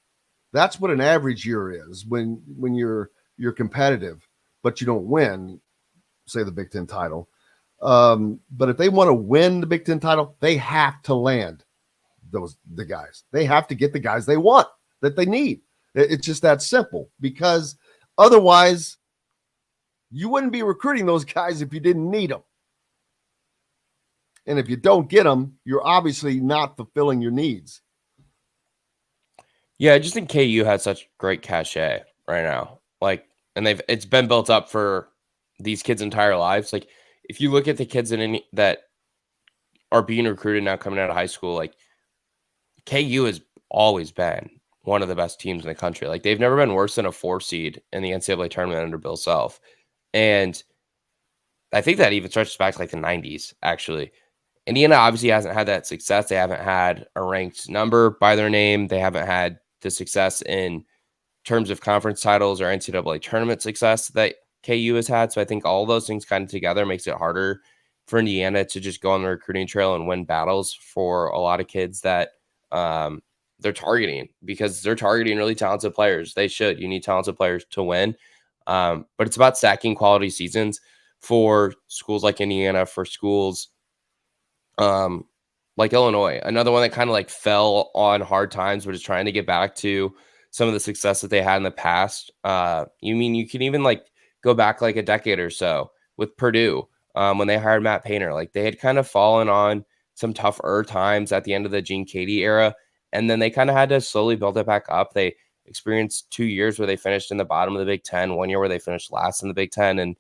That's what an average year is when you're competitive, but you don't win, say the Big Ten title. But if they want to win the Big Ten title, they have to land the guys. They have to get the guys they want, that they need. It's just that simple, because otherwise you wouldn't be recruiting those guys if you didn't need them. And if you don't get them, you're obviously not fulfilling your needs. Yeah, I just think KU has such great cachet right now. And it's been built up for these kids' entire lives. Like, if you look at the kids that are being recruited now coming out of high school, like, KU has always been one of the best teams in the country. Like, they've never been worse than a 4 seed in the NCAA tournament under Bill Self. And I think that even stretches back to like the 90s, actually. Indiana obviously hasn't had that success. They haven't had a ranked number by their name. They haven't had the success in terms of conference titles or NCAA tournament success that KU has had. So I think all those things kind of together makes it harder for Indiana to just go on the recruiting trail and win battles for a lot of kids that they're targeting, because they're targeting really talented players. They should. You need talented players to win. But it's about stacking quality seasons for schools like Indiana, for schools like Illinois, another one that kind of like fell on hard times, but is trying to get back to some of the success that they had in the past. You can even like go back like a decade or so with Purdue when they hired Matt Painter. Like they had kind of fallen on some tougher times at the end of the Gene Cady era, and then they kind of had to slowly build it back up. They experienced 2 years where they finished in the bottom of the Big Ten, 1 year where they finished last in the Big Ten, and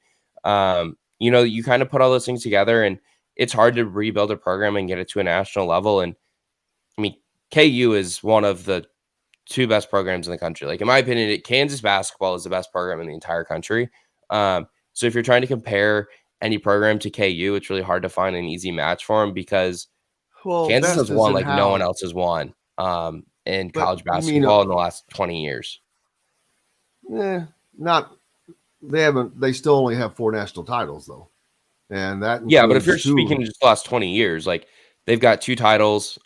you kind of put all those things together, and it's hard to rebuild a program and get it to a national level. And I mean, KU is one of the 2 best programs in the country. Like in my opinion, Kansas basketball is the best program in the entire country. So if you're trying to compare any program to KU, it's really hard to find an easy match for them because Kansas has won like no one else has won in college basketball in the last 20 years. They still only have 4 national titles though. And that but if you're speaking just the last 20 years, like they've got 2 titles,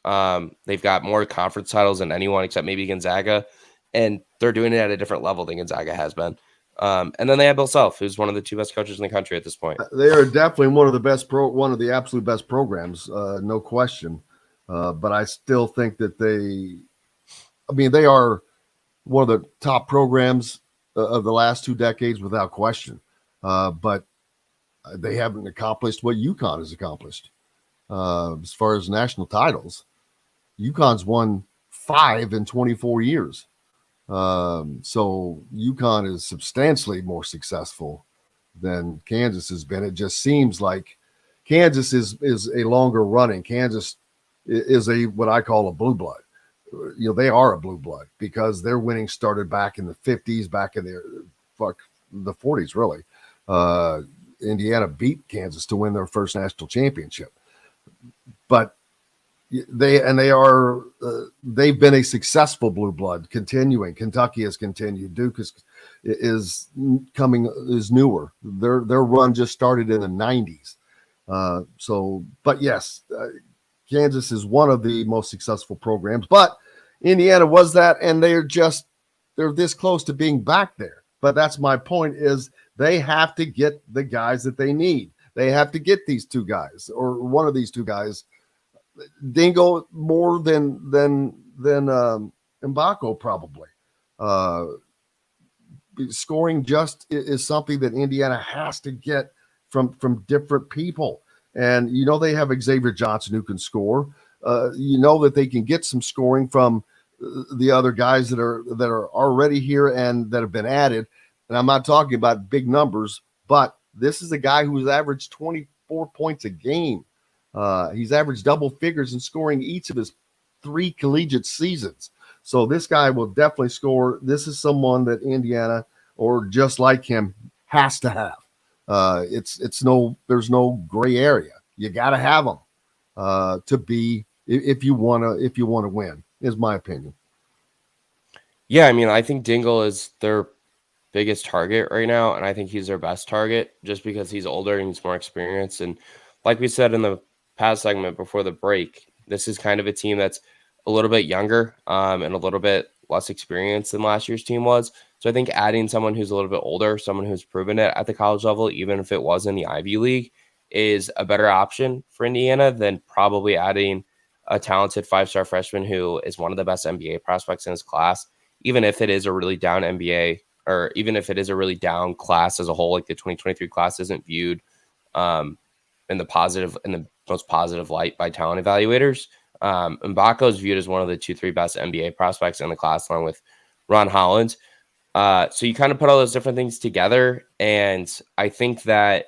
they've got more conference titles than anyone except maybe Gonzaga, and they're doing it at a different level than Gonzaga has been. And then they have Bill Self, who's one of the 2 best coaches in the country at this point. They are definitely one of the absolute best programs, no question. But I still think that they are one of the top programs of the last 2 decades without question. But they haven't accomplished what UConn has accomplished as far as national titles. UConn's won 5 in 24 years. So UConn is substantially more successful than Kansas has been. It just seems like Kansas is a longer running. Kansas is what I call a blue blood. They are a blue blood because their winning started back in the 50s, back in the 40s, really. Indiana beat Kansas to win their first national championship. But they've been a successful blue blood Continuing. Kentucky has continued. Duke is newer. Their run just started in the 90s. But yes, Kansas is one of the most successful programs, but Indiana was that, and they're this close to being back there. But that's my point, is they have to get the guys that they need. They have to get these 2 guys, or one of these 2 guys. Dingle more than Mbako probably. Scoring just is something that Indiana has to get from different people. And they have Xavier Johnson who can score. That they can get some scoring from the other guys that are already here and that have been added. And I'm not talking about big numbers, but this is a guy who's averaged 24 points a game. He's averaged double figures in scoring each of his 3 collegiate seasons. So this guy will definitely score. This is someone that Indiana, or just like him, has to have. There's no gray area. You got to have them to be, if you want to win, is my opinion. Yeah, I mean, I think Dingle is their biggest target right now, and I think he's their best target just because he's older and he's more experienced. And like we said in the past segment before the break, this is kind of a team that's a little bit younger and a little bit less experienced than last year's team was. So I think adding someone who's a little bit older, someone who's proven it at the college level, even if it was in the Ivy League, is a better option for Indiana than probably adding a talented 5-star freshman who is one of the best NBA prospects in his class, even if it is a really down NBA, or even if it is a really down class as a whole. Like the 2023 class isn't viewed in the most positive light by talent evaluators. Mbako is viewed as one of the 2-3 best NBA prospects in the class, along with Ron Holland. So you kind of put all those different things together, and I think that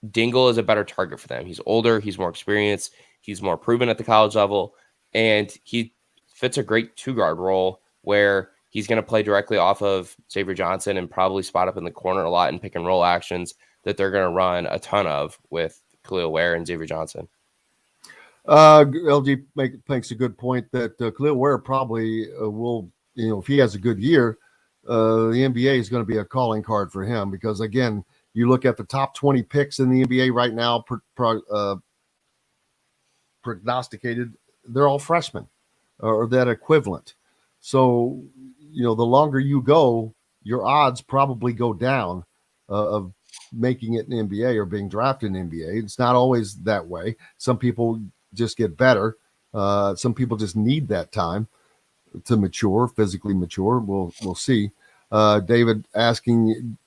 Dingle is a better target for them. He's older, he's more experienced, he's more proven at the college level, and he fits a great 2-guard role where he's going to play directly off of Xavier Johnson and probably spot up in the corner a lot in pick and roll actions that they're going to run a ton of with Khalil Ware and Xavier Johnson. LG makes a good point that Khalil Ware probably will, if he has a good year, the NBA is going to be a calling card for him, because again, you look at the top 20 picks in the NBA right now, prognosticated, they're all freshmen or that equivalent. So, the longer you go, your odds probably go down of making it in NBA or being drafted in NBA. It's not always that way. Some people just get better. Some people just need that time. to mature, physically mature. We'll see. David asking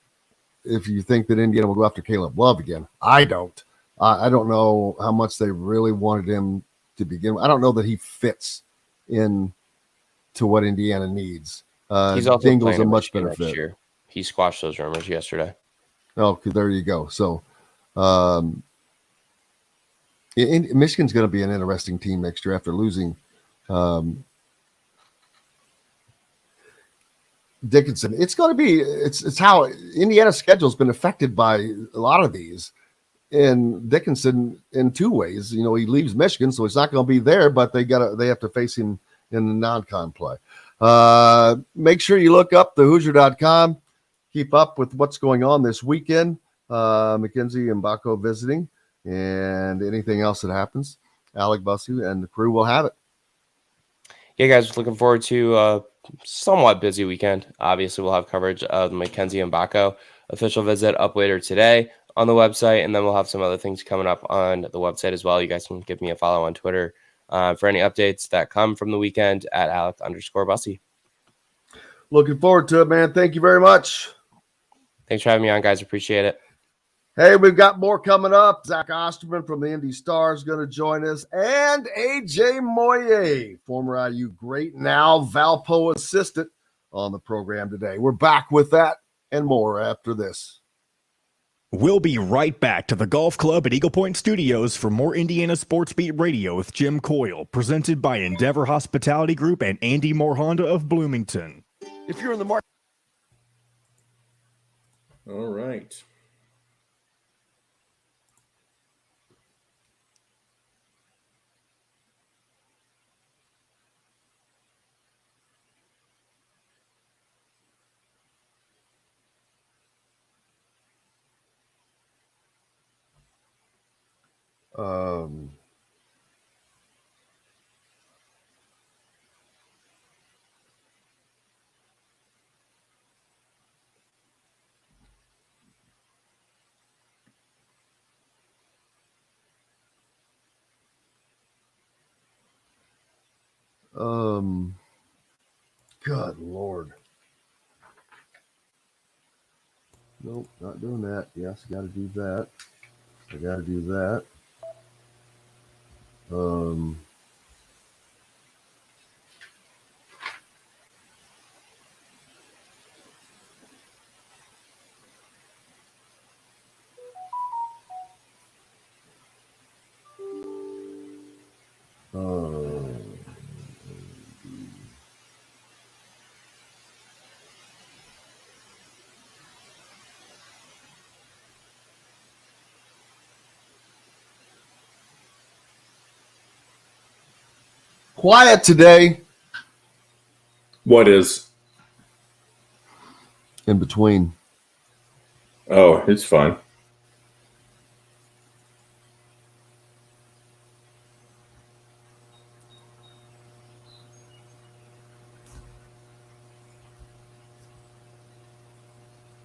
if you think that Indiana will go after Caleb Love again. I don't. I don't know how much they really wanted him to begin with. I don't know that he fits in to what Indiana needs. He's also Dingle's a much better next fit. year. He squashed those rumors yesterday. Oh, there you go. So Michigan's going to be an interesting team next year after losing Dickinson. It's going to be it's how Indiana's schedule has been affected by a lot of these. And Dickinson in two ways. He leaves Michigan, so he's not going to be there, but they have to face him in the non-con play. Make sure you look up the Hoosier.com. Keep up with what's going on this weekend. McKenzie and Baco visiting, and anything else that happens. Alec Bussey and the crew will have it. Yeah, guys, looking forward to a somewhat busy weekend. Obviously, we'll have coverage of the McKenzie and Baco official visit up later today on the website, and then we'll have some other things coming up on the website as well. You guys can give me a follow on Twitter for any updates that come from the weekend at Alec_Bussey. Looking forward to it, man. Thank you very much. Thanks for having me on, guys. Appreciate it. Hey, we've got more coming up. Zach Osterman from the Indy Star is going to join us, and AJ Moye, former IU great, now Valpo assistant, on the program today. We're back with that and more after this. We'll be right back to the Golf Club at Eagle Point Studios for more Indiana Sports Beat Radio with Jim Coyle, presented by Endeavor Hospitality Group and Andy Moore Honda of Bloomington. If you're in the market. All right. Good Lord. Nope, not doing that. Yes, I got to do that. I got to do that. Quiet today. What is? In between. Oh, it's fine.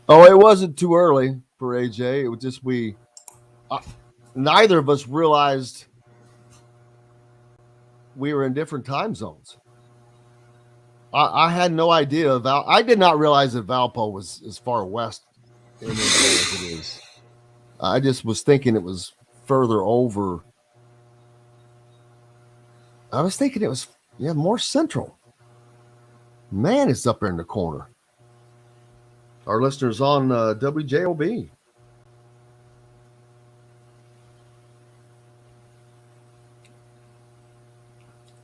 Oh, it wasn't too early for AJ. It was just neither of us realized we were in different time zones. I had no idea. I did not realize that Valpo was as far west in Indiana as it is. I just was thinking it was further over. I was thinking it was more central. Man, it's up there in the corner. Our listeners on WJOB.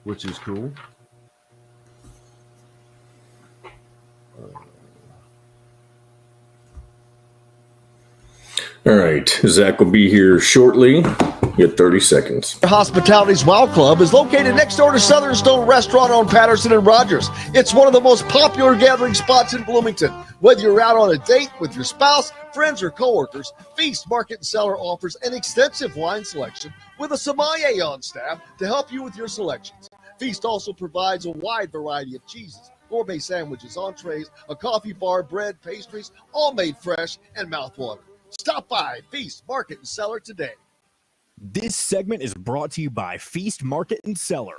Which is cool. All right. Zach will be here shortly. You have 30 seconds. Hospitality's Wild Club is located next door to Southern Stone Restaurant on Patterson and Rogers. It's one of the most popular gathering spots in Bloomington. Whether you're out on a date with your spouse, friends, or coworkers, Feast Market and Cellar offers an extensive wine selection with a sommelier on staff to help you with your selections. Feast also provides a wide variety of cheeses, gourmet sandwiches, entrees, a coffee bar, bread, pastries, all made fresh and mouthwatering. Stop by Feast Market and Cellar today. This segment is brought to you by Feast Market and Cellar.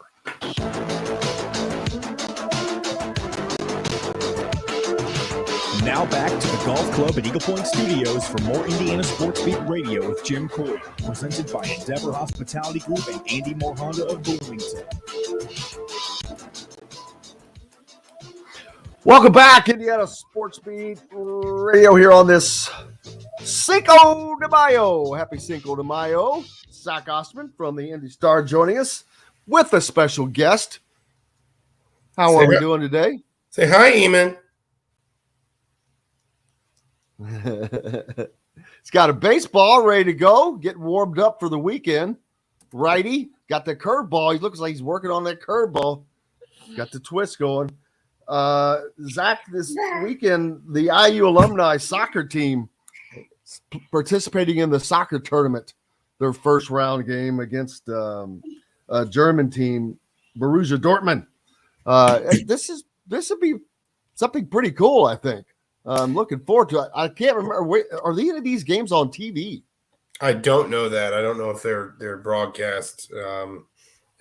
Now back to the Golf Club at Eagle Point Studios for more Indiana Sports Beat Radio with Jim Coyle, presented by Endeavor Hospitality Group and Andy Moore Honda of Bloomington. Welcome back, Indiana Sports Beat Radio here on this Cinco de Mayo. Happy Cinco de Mayo. Zach Osterman from the Indy Star joining us with a special guest. How are we doing today? Say hi, Eamon. He's got a baseball ready to go, getting warmed up for the weekend. Righty, got the curveball. He looks like he's working on that curveball. Got the twist going. Zach, this weekend, the IU alumni soccer team participating in the soccer tournament, their first round game against a German team, Borussia Dortmund. This would be something pretty cool, I think. I'm looking forward to it. I can't remember. Are any of these games on TV? I don't know that. I don't know if they're broadcast or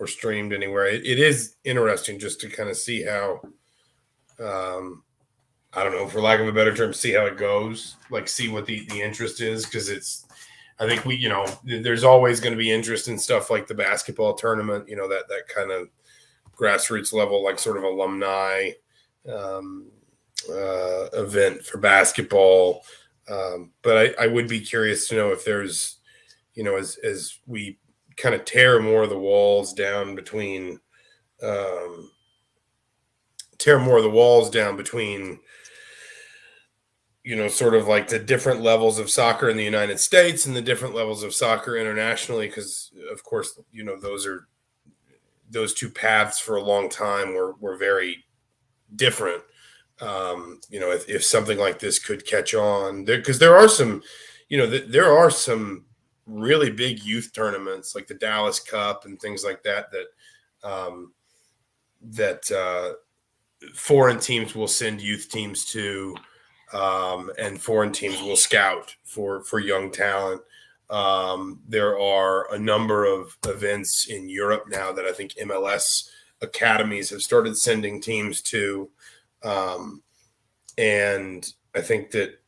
streamed anywhere. It is interesting just to kind of see how, I don't know, for lack of a better term, see how it goes. Like, see what the interest is, because I think there's always going to be interest in stuff like the basketball tournament. That kind of grassroots level, like sort of alumni event for basketball. But I would be curious to know if there's, as we kind of tear more of the walls down between, sort of like the different levels of soccer in the United States and the different levels of soccer internationally. Because of course, those two paths for a long time were very different. If something like this could catch on there, because there are some really big youth tournaments like the Dallas Cup and things like that foreign teams will send youth teams to, and foreign teams will scout for young talent. There are a number of events in Europe now that I think MLS academies have started sending teams to. And I think that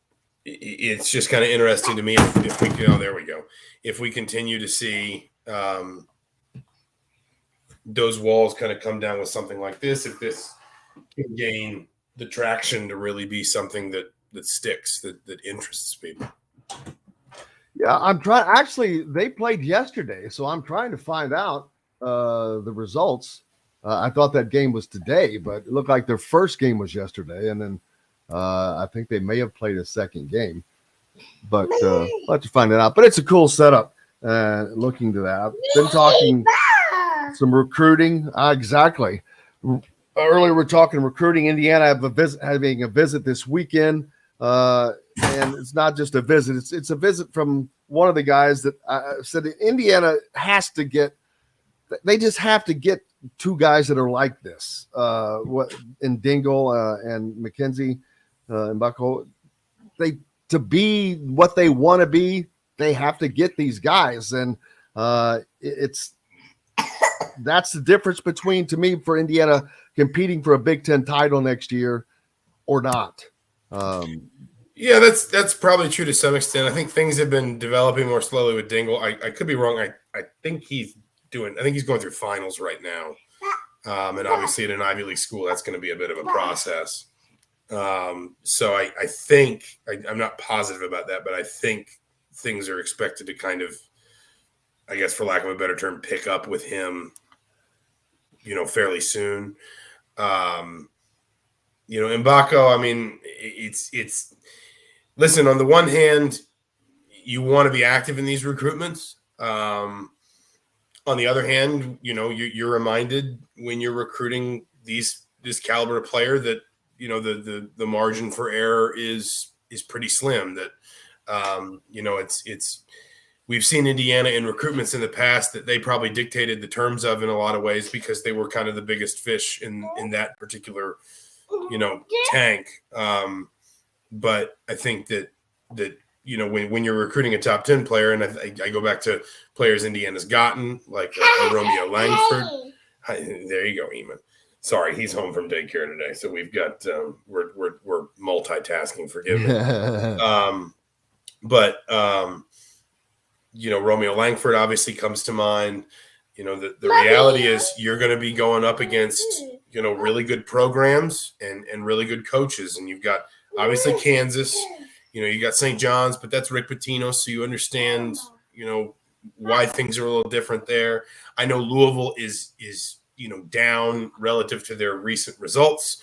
it's just kind of interesting to me if we can, there we go. If we continue to see those walls kind of come down with something like this, if this can gain the traction to really be something that sticks, that interests people. Yeah, I'm trying. Actually, they played yesterday, so I'm trying to find out the results. I thought that game was today, but it looked like their first game was yesterday, and then I think they may have played a second game. But I'll have to find it out. But it's a cool setup. Looking to that, I've been talking some recruiting. Exactly. Earlier, we're talking recruiting. Indiana having a visit this weekend, and it's not just a visit. It's a visit from one of the guys that said that Indiana has to get. They just have to get two guys that are like this. In Dingle and McKenzie and Bucko, to be what they want to be, they have to get these guys, and that's the difference between, to me, for Indiana competing for a Big Ten title next year or not. Yeah, that's probably true to some extent. I think things have been developing more slowly with Dingle. I could be wrong. I think he's going through finals right now. And obviously at an Ivy League school, that's going to be a bit of a process. So I think I'm not positive about that, but I think things are expected to kind of, I guess, for lack of a better term, pick up with him, fairly soon. Mbako, I mean, it's listen, on the one hand, you want to be active in these recruitments. On the other hand, you're reminded when you're recruiting this caliber of player that, the margin for error is pretty slim. That, we've seen Indiana in recruitments in the past that they probably dictated the terms of in a lot of ways because they were kind of the biggest fish in that particular, tank. But I think that when you're recruiting a top 10 player, and I go back to players Indiana's gotten, like a Romeo Langford. There you go, Eamon. Sorry, he's home from daycare today, so we've got we're multitasking. Forgive me. Romeo Langford obviously comes to mind. The reality is you're going to be going up against really good programs and really good coaches, and you've got obviously Kansas. You got St. John's, but that's Rick Pitino, so you understand why things are a little different there. I know Louisville is down relative to their recent results,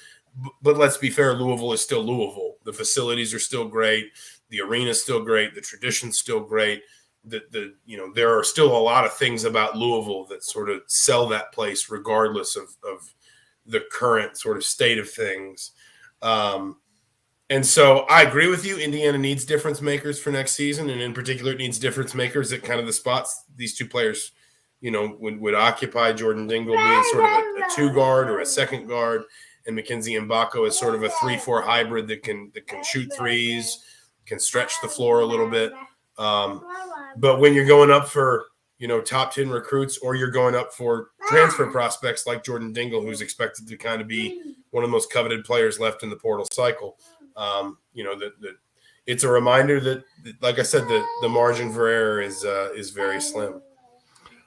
but let's be fair, Louisville is still Louisville. The facilities are still great, the arena is still great, the tradition's still great. There are still a lot of things about Louisville that sort of sell that place regardless of the current sort of state of things. And so I agree with you. Indiana needs difference makers for next season, and in particular, it needs difference makers at kind of the spots these two players, would occupy. Jordan Dingle being sort of a two guard or a second guard, and Mackenzie Mbako is sort of a 3-4 hybrid that can shoot threes, can stretch the floor a little bit. But when you're going up for top 10 recruits, or you're going up for transfer prospects like Jordan Dingle, who's expected to kind of be one of the most coveted players left in the portal cycle, it's a reminder that, like I said, the margin for error is very slim.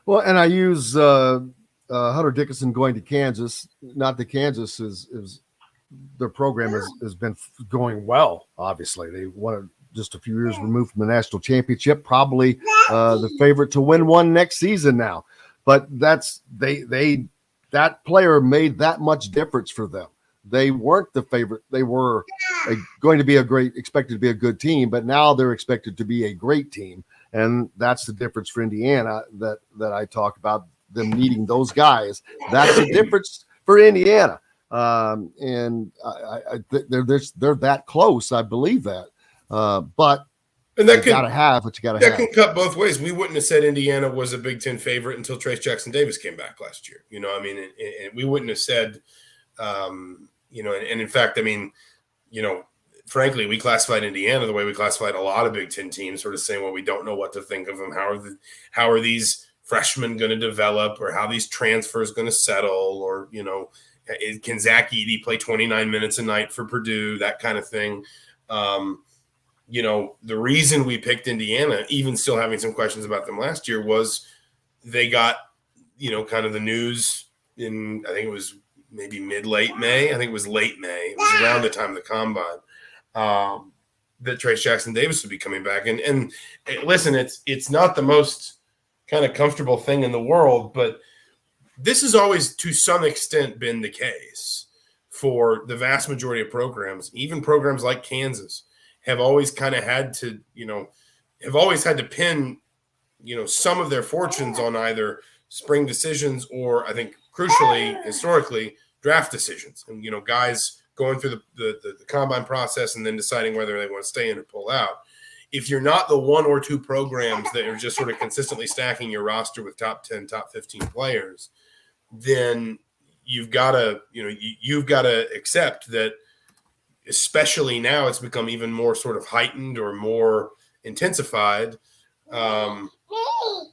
Well, and I use Hunter Dickinson going to Kansas. Not that Kansas is their program has been going well. Obviously, they won just a few years removed from the national championship, probably the favorite to win one next season now. But that player made that much difference for them. They weren't the favorite. They were going to be expected to be a good team, but now they're expected to be a great team. And that's the difference for Indiana that I talk about, them needing those guys. That's the difference for Indiana. And they're that close. I believe that. But you got to have what you got to have. That can cut both ways. We wouldn't have said Indiana was a Big Ten favorite until Trace Jackson Davis came back last year. And we wouldn't have said, and in fact, frankly, we classified Indiana the way we classified a lot of Big Ten teams, sort of saying, well, we don't know what to think of them. How are these freshmen going to develop, or how these transfers going to settle, or, can Zach Edey play 29 minutes a night for Purdue, that kind of thing. The reason we picked Indiana, even still having some questions about them last year, was they got, kind of the news in, I think it was maybe late May. I think it was late May. It was around the time of the combine, that Trace Jackson Davis would be coming back. And listen, it's not the most kind of comfortable thing in the world, but this has always, to some extent, been the case for the vast majority of programs. Even programs like Kansas have always kind of had to, pin, some of their fortunes on either spring decisions or, I think, crucially, historically, draft decisions. And, guys going through the combine process and then deciding whether they want to stay in or pull out. If you're not the one or two programs that are just sort of consistently stacking your roster with top 10, top 15 players, then you've got to accept that, especially now, it's become even more sort of heightened or more intensified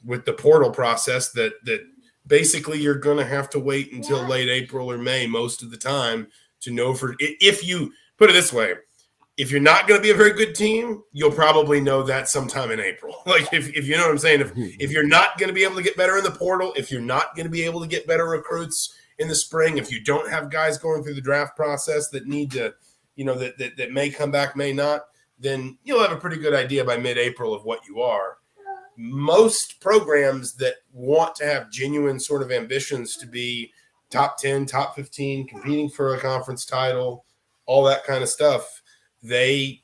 with the portal process, that basically you're going to have to wait until late April or May most of the time to know if you put it this way, if you're not going to be a very good team, you'll probably know that sometime in April. Like if you know what I'm saying, if you're not going to be able to get better in the portal, if you're not going to be able to get better recruits in the spring, if you don't have guys going through the draft process that need to, that may come back, may not, then you'll have a pretty good idea by mid-April of what you are. Most programs that want to have genuine sort of ambitions to be top 10, top 15, competing for a conference title, all that kind of stuff, they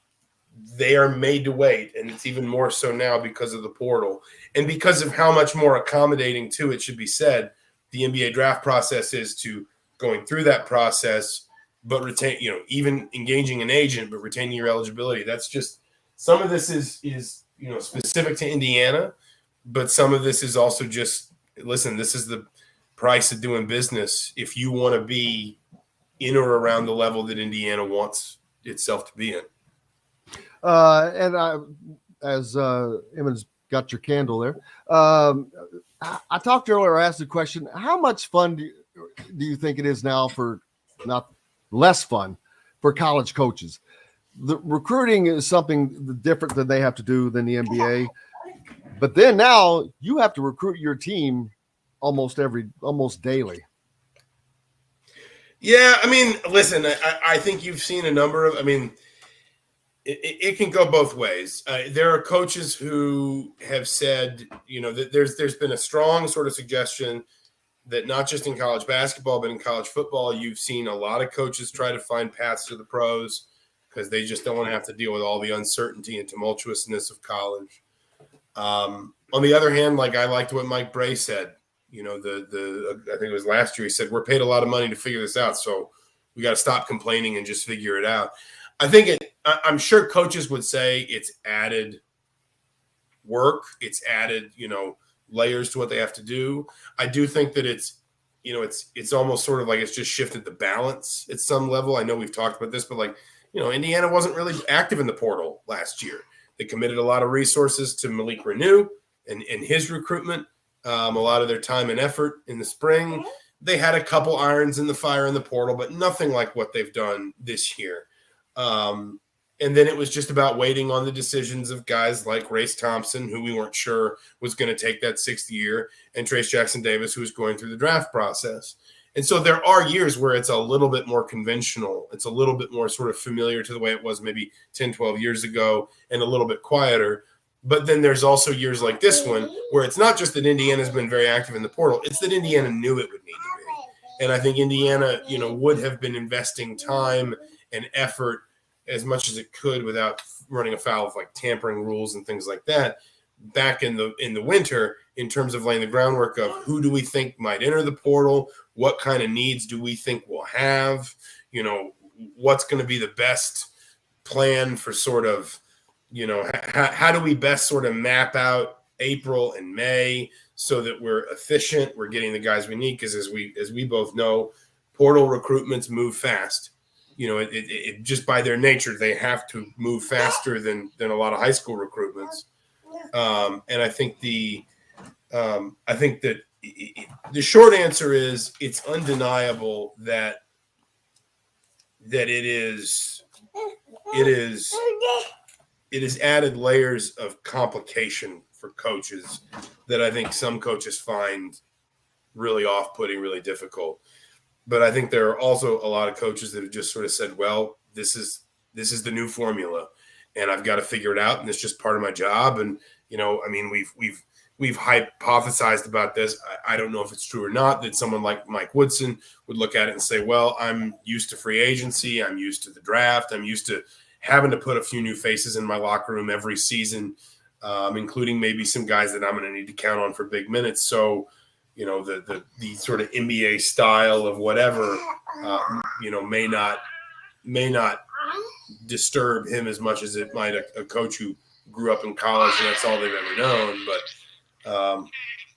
are made to wait. And it's even more so now because of the portal and because of how much more accommodating, too, it should be said, the NBA draft process is to going through that process, but retain, even engaging an agent, but retaining your eligibility. That's just, some of this is specific to Indiana, but some of this is also just, listen, this is the price of doing business if you want to be in or around the level that Indiana wants itself to be in. As Emmons got your candle there, I talked earlier, I asked the question, how much fun do you think it is now for not less fun for college coaches? The recruiting is something different than they have to do than the NBA. But then now you have to recruit your team almost daily. Yeah, I mean, listen, I think you've seen a number of. I mean, it can go both ways. There are coaches who have said, that there's been a strong sort of suggestion that not just in college basketball, but in college football, you've seen a lot of coaches try to find paths to the pros because they just don't want to have to deal with all the uncertainty and tumultuousness of college. On the other hand, like I liked what Mike Bray said. I think it was last year. He said we're paid a lot of money to figure this out, so we got to stop complaining and just figure it out. I think I'm sure coaches would say it's added work. It's added, layers to what they have to do. I do think that it's almost sort of like it's just shifted the balance at some level. I know we've talked about this, but Indiana wasn't really active in the portal last year. They committed a lot of resources to Malik Renew and his recruitment, a lot of their time and effort in the spring. They had a couple irons in the fire in the portal, but nothing like what they've done this year. And then it was just about waiting on the decisions of guys like Race Thompson, who we weren't sure was going to take that 6th year, and Trace Jackson Davis, who was going through the draft process. And so there are years where it's a little bit more conventional. It's a little bit more sort of familiar to the way it was maybe 10, 12 years ago and a little bit quieter. But then there's also years like this one where it's not just that Indiana's been very active in the portal. It's that Indiana knew it would need to be. And I think Indiana, would have been investing time and effort as much as it could without running afoul of like tampering rules and things like that back in the winter in terms of laying the groundwork of who do we think might enter the portal, what kind of needs do we think we'll have, what's going to be the best plan for sort of, how do we best sort of map out April and May so that we're efficient, we're getting the guys we need, because as we both know, portal recruitments move fast. It just by their nature, they have to move faster than a lot of high school recruitments. And I think that the short answer is it's undeniable that it has added layers of complication for coaches that I think some coaches find really off-putting, really difficult. But I think there are also a lot of coaches that have just sort of said, well, this is the new formula and I've got to figure it out. And it's just part of my job. And, we've hypothesized about this. I don't know if it's true or not, that someone like Mike Woodson would look at it and say, well, I'm used to free agency. I'm used to the draft. I'm used to having to put a few new faces in my locker room every season, including maybe some guys that I'm going to need to count on for big minutes. So, the sort of NBA style of whatever, may not disturb him as much as it might a coach who grew up in college and that's all they've ever known. But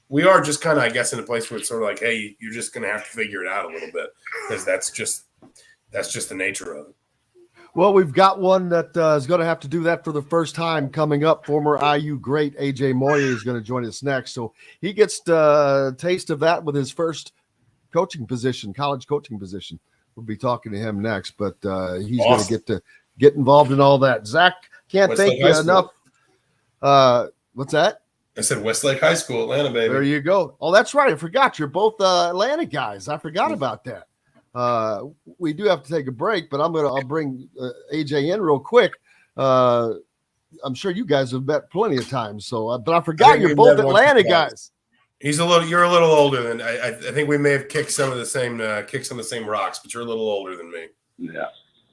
we are just kind of, I guess, in a place where it's sort of like, hey, you're just going to have to figure it out a little bit because that's just the nature of it. Well, we've got one that is going to have to do that for the first time coming up. Former IU great AJ Moye is going to join us next. So he gets a taste of that with his first college coaching position. We'll be talking to him next, but he's awesome. Going to get involved in all that. Zach, can't thank you enough. What's that? I said Westlake High School, Atlanta, baby. There you go. Oh, that's right. I forgot. You're both Atlanta guys. I forgot about that. We do have to take a break, but I'll bring AJ in real quick. I'm sure you guys have met plenty of times. So, but I forgot you're both Atlanta guys. You're a little older than I think we may have kicked some of the same rocks, but you're a little older than me. Yeah.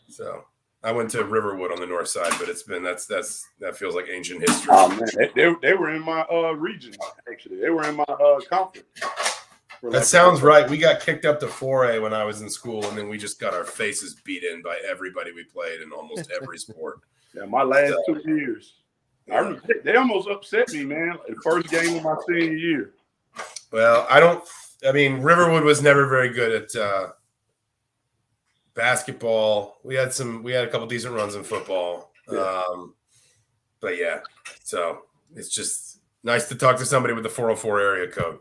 So I went to Riverwood on the north side, but it's been that feels like ancient history. Oh man, they were in my region actually. They were in my conference. That sounds right. We got kicked up to 4A when I was in school, and then we just got our faces beat in by everybody we played in almost every sport. Yeah, my last 2 years. Yeah. They almost upset me, man. The first game of my senior year. Well, Riverwood was never very good at basketball. We had a couple decent runs in football. Yeah. But yeah, so it's just Nice to talk to somebody with the 404 area code.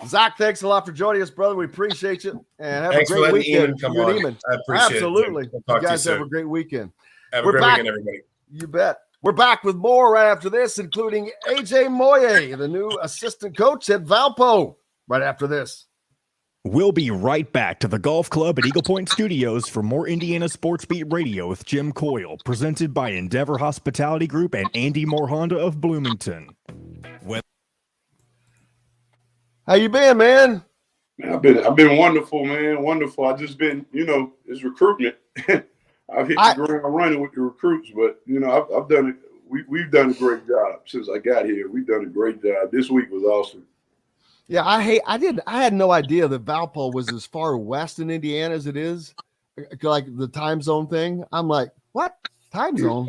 Zach, thanks a lot for joining us, brother. We appreciate you. And have Thanks a for great letting weekend. Eamon come You and on. Eamon. I appreciate Absolutely. it. We'll talk You to guys you have soon. a great weekend. Have a We're great back. weekend, everybody. You bet. We're back with more right after this, including AJ Moye, the new assistant coach at Valpo, right after this. We'll be right back to the golf club at Eagle Point Studios for more Indiana Sports Beat Radio with Jim Coyle, presented by Endeavor Hospitality Group and Andy Moore Honda of Bloomington. How you been, man? Man, I've been wonderful, man. Wonderful. I just been, it's recruitment. I've hit the ground running with the recruits, but I've done it. We've done a great job since I got here. We've done a great job. This week was awesome. Yeah, I had no idea that Valpo was as far west in Indiana as it is, like the time zone thing. I'm like, what time zone?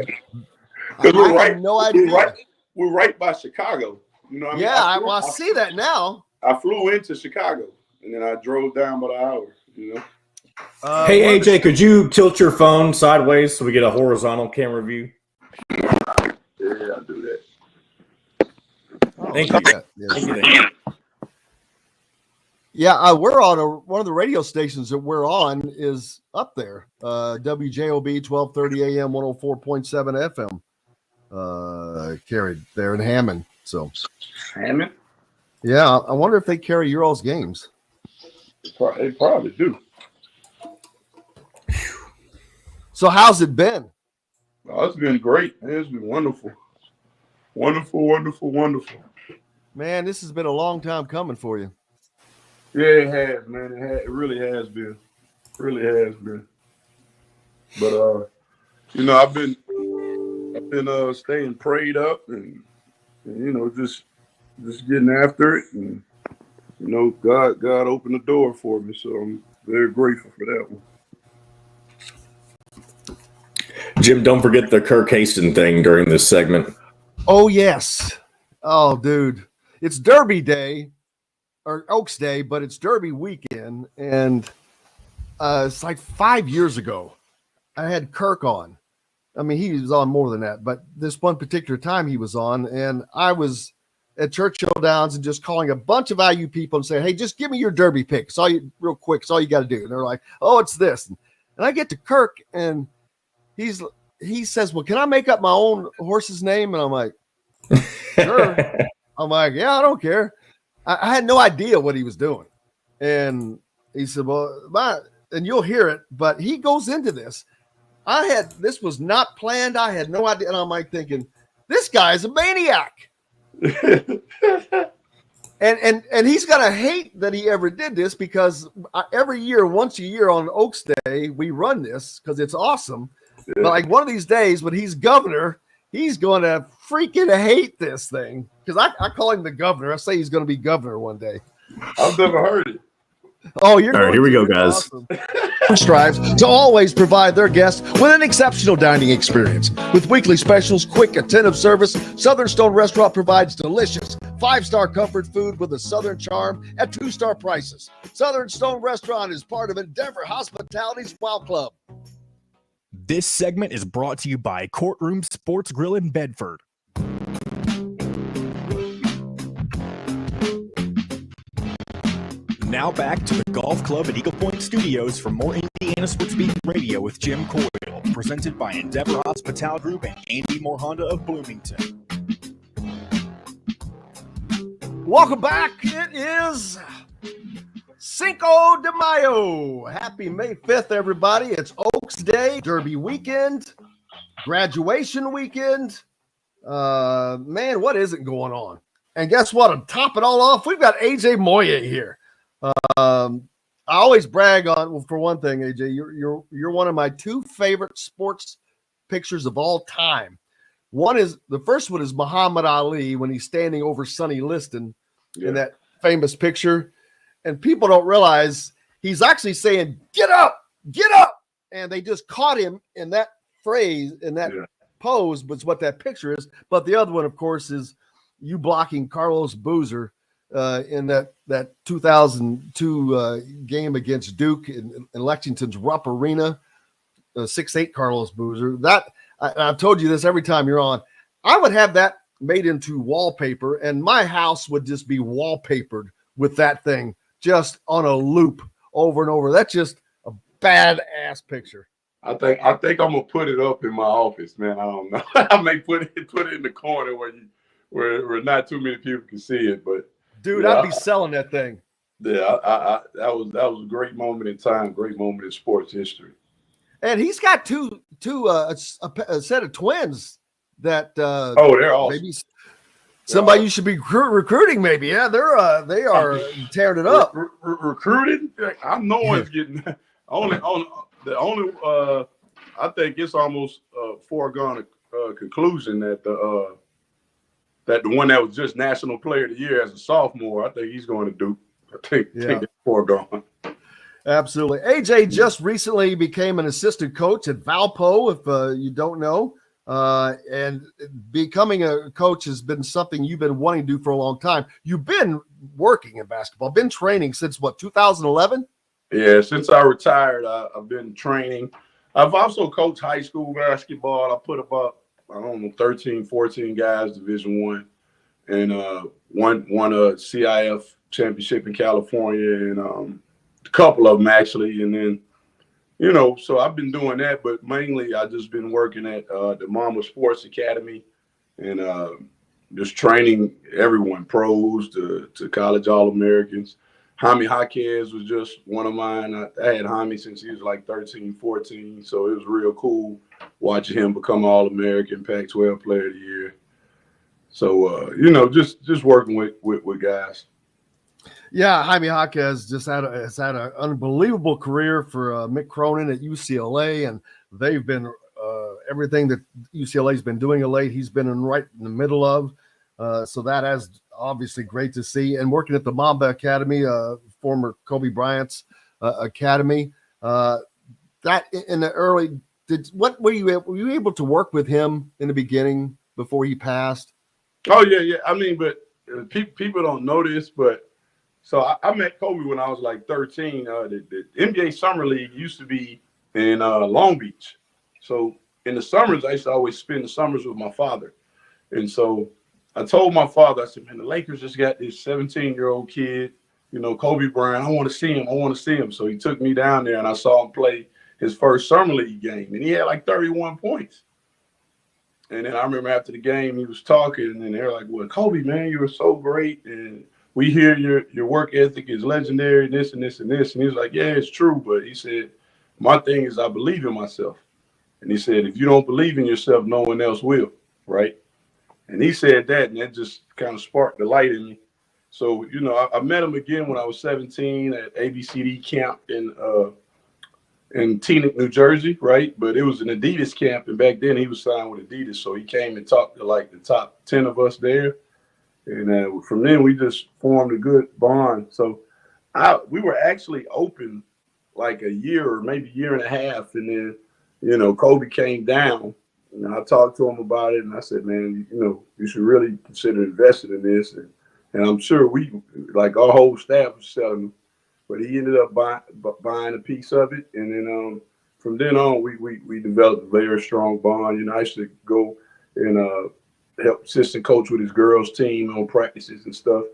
Because I had no idea. We're right by Chicago. You know what I mean? Yeah, I see that now. I flew into Chicago and then I drove down by the hour. Hey AJ, could you tilt your phone sideways so we get a horizontal camera view? Yeah, I'll do that. Thank you. Thank you. Yeah, we're on one of the radio stations that we're on is up there. WJOB 1230 AM 104.7 FM. Carried there in Hammond. So Hammond? Yeah, I wonder if they carry your all's games. They probably do. So how's it been? Oh, it's been great. It's been wonderful. Wonderful, wonderful, wonderful. Man, this has been a long time coming for you. Yeah, it has, man. It really has been. Really has been. But I've been staying prayed up and just getting after it, and God opened the door for me, so I'm very grateful for that one. Jim, don't forget the Kirk Haston thing during this segment. Oh yes. Oh, dude, it's Derby Day or Oaks Day, but it's Derby weekend, and it's like 5 years ago. I had Kirk on. I mean, he was on more than that, but this one particular time he was on, and I was at Churchill Downs and just calling a bunch of IU people and saying, hey, just give me your Derby pick. Real quick. It's all you got to do. And they're like, oh, it's this. And I get to Kirk, and he says, well, can I make up my own horse's name? And I'm like, sure. I'm like, yeah, I don't care. I had no idea what he was doing. And he said, well, and you'll hear it, but he goes into this. This was not planned. I had no idea. And I'm like thinking, this guy's a maniac. and he's gonna hate that he ever did this, because every year, once a year on Oaks Day, we run this because it's awesome. Yeah. But like one of these days when he's governor, he's going to freaking hate this thing, because I call him the governor. I say he's going to be governor one day. I've never heard it. Oh, you're all right. Here we go, guys. Awesome. Strives to always provide their guests with an exceptional dining experience. With weekly specials, quick, attentive service, Southern Stone Restaurant provides delicious 5-star comfort food with a Southern charm at 2-star prices. Southern Stone Restaurant is part of Endeavor Hospitality's Wow Club. This segment is brought to you by Courtroom Sports Grill in Bedford. Now back to the golf club at Eagle Point Studios for more Indiana Sports Beat Radio with Jim Coyle, presented by Endeavor Hospitality Group and Andy Moore Honda of Bloomington. Welcome back. It is Cinco de Mayo. Happy May 5th, everybody. It's Oaks Day, Derby weekend, graduation weekend. Man, what isn't going on? And guess what? To top it all off, we've got AJ Moye here. I always brag on, well, for one thing, AJ, you're one of my 2 favorite sports pictures of all time. The first one is Muhammad Ali when he's standing over Sonny Liston in that famous picture. And people don't realize he's actually saying, get up, and they just caught him in that phrase, in that pose, but it's what that picture is. But the other one, of course, is you blocking Carlos Boozer in that 2002 game against Duke in Lexington's Rupp Arena, 6'8" Carlos Boozer. I've told you this every time you're on. I would have that made into wallpaper, and my house would just be wallpapered with that thing just on a loop over and over. That's just a badass picture. I think I'm gonna put it up in my office, man. I don't know. I may put it in the corner where not too many people can see it. But dude, I'd be selling that thing. Yeah, that was a great moment in time, great moment in sports history. And he's got a set of twins that they're awesome. Maybe somebody you should be recruiting. Maybe they are tearing it up. Recruited? I know one's getting only I think it's almost a foregone conclusion that the one that was just National Player of the Year as a sophomore, I think he's going to Duke. I think it's foregone. Absolutely. AJ just recently became an assistant coach at Valpo, if you don't know. And becoming a coach has been something you've been wanting to do for a long time. You've been working in basketball, been training since 2011? Yeah, since I retired, I've been training. I've also coached high school basketball. I put about, 13, 14 guys, Division I, and won a CIF championship in California, and a couple of them actually. And then, so I've been doing that, but mainly I've just been working at the Mama Sports Academy and just training everyone, pros to college All-Americans. Jaime Jaquez was just one of mine. I had Jaime since he was like 13, 14, so it was real cool watching him become All-American, Pac-12 Player of the Year. So, just working with guys. Yeah, Jaime Jaquez has had an unbelievable career for Mick Cronin at UCLA, and they've been everything that UCLA's been doing of late, he's been right in the middle of. So that has obviously great to see. And working at the Mamba Academy, former Kobe Bryant's academy, that in the early, were you able to work with him in the beginning before he passed? Oh yeah. I mean, but people don't know this, but so I met Kobe when I was like 13. The NBA Summer League used to be in Long Beach. So in the summers, I used to always spend the summers with my father. And so I told my father, I said, man, the Lakers just got this 17-year-old kid, Kobe Bryant. I want to see him. So he took me down there and I saw him play his first Summer League game. And he had like 31 points. And then I remember after the game, he was talking and they were like, well, Kobe, man, you were so great. And we hear your work ethic is legendary, this and this and this. And he was like, yeah, it's true. But he said, my thing is I believe in myself. And he said, if you don't believe in yourself, no one else will, right? And he said that, and that just kind of sparked the light in me. So, I met him again when I was 17 at ABCD camp in Teaneck, New Jersey, right? But it was an Adidas camp, and back then he was signed with Adidas. So he came and talked to like the top 10 of us there. And from then we just formed a good bond. So we were actually open like a year or maybe year and a half. And then, Kobe came down. And I talked to him about it, and I said, man, you should really consider investing in this. And I'm sure our whole staff was selling them, but he ended up buying a piece of it. And then from then on, we developed a very strong bond. I used to go and help assistant coach with his girls team on practices and stuff.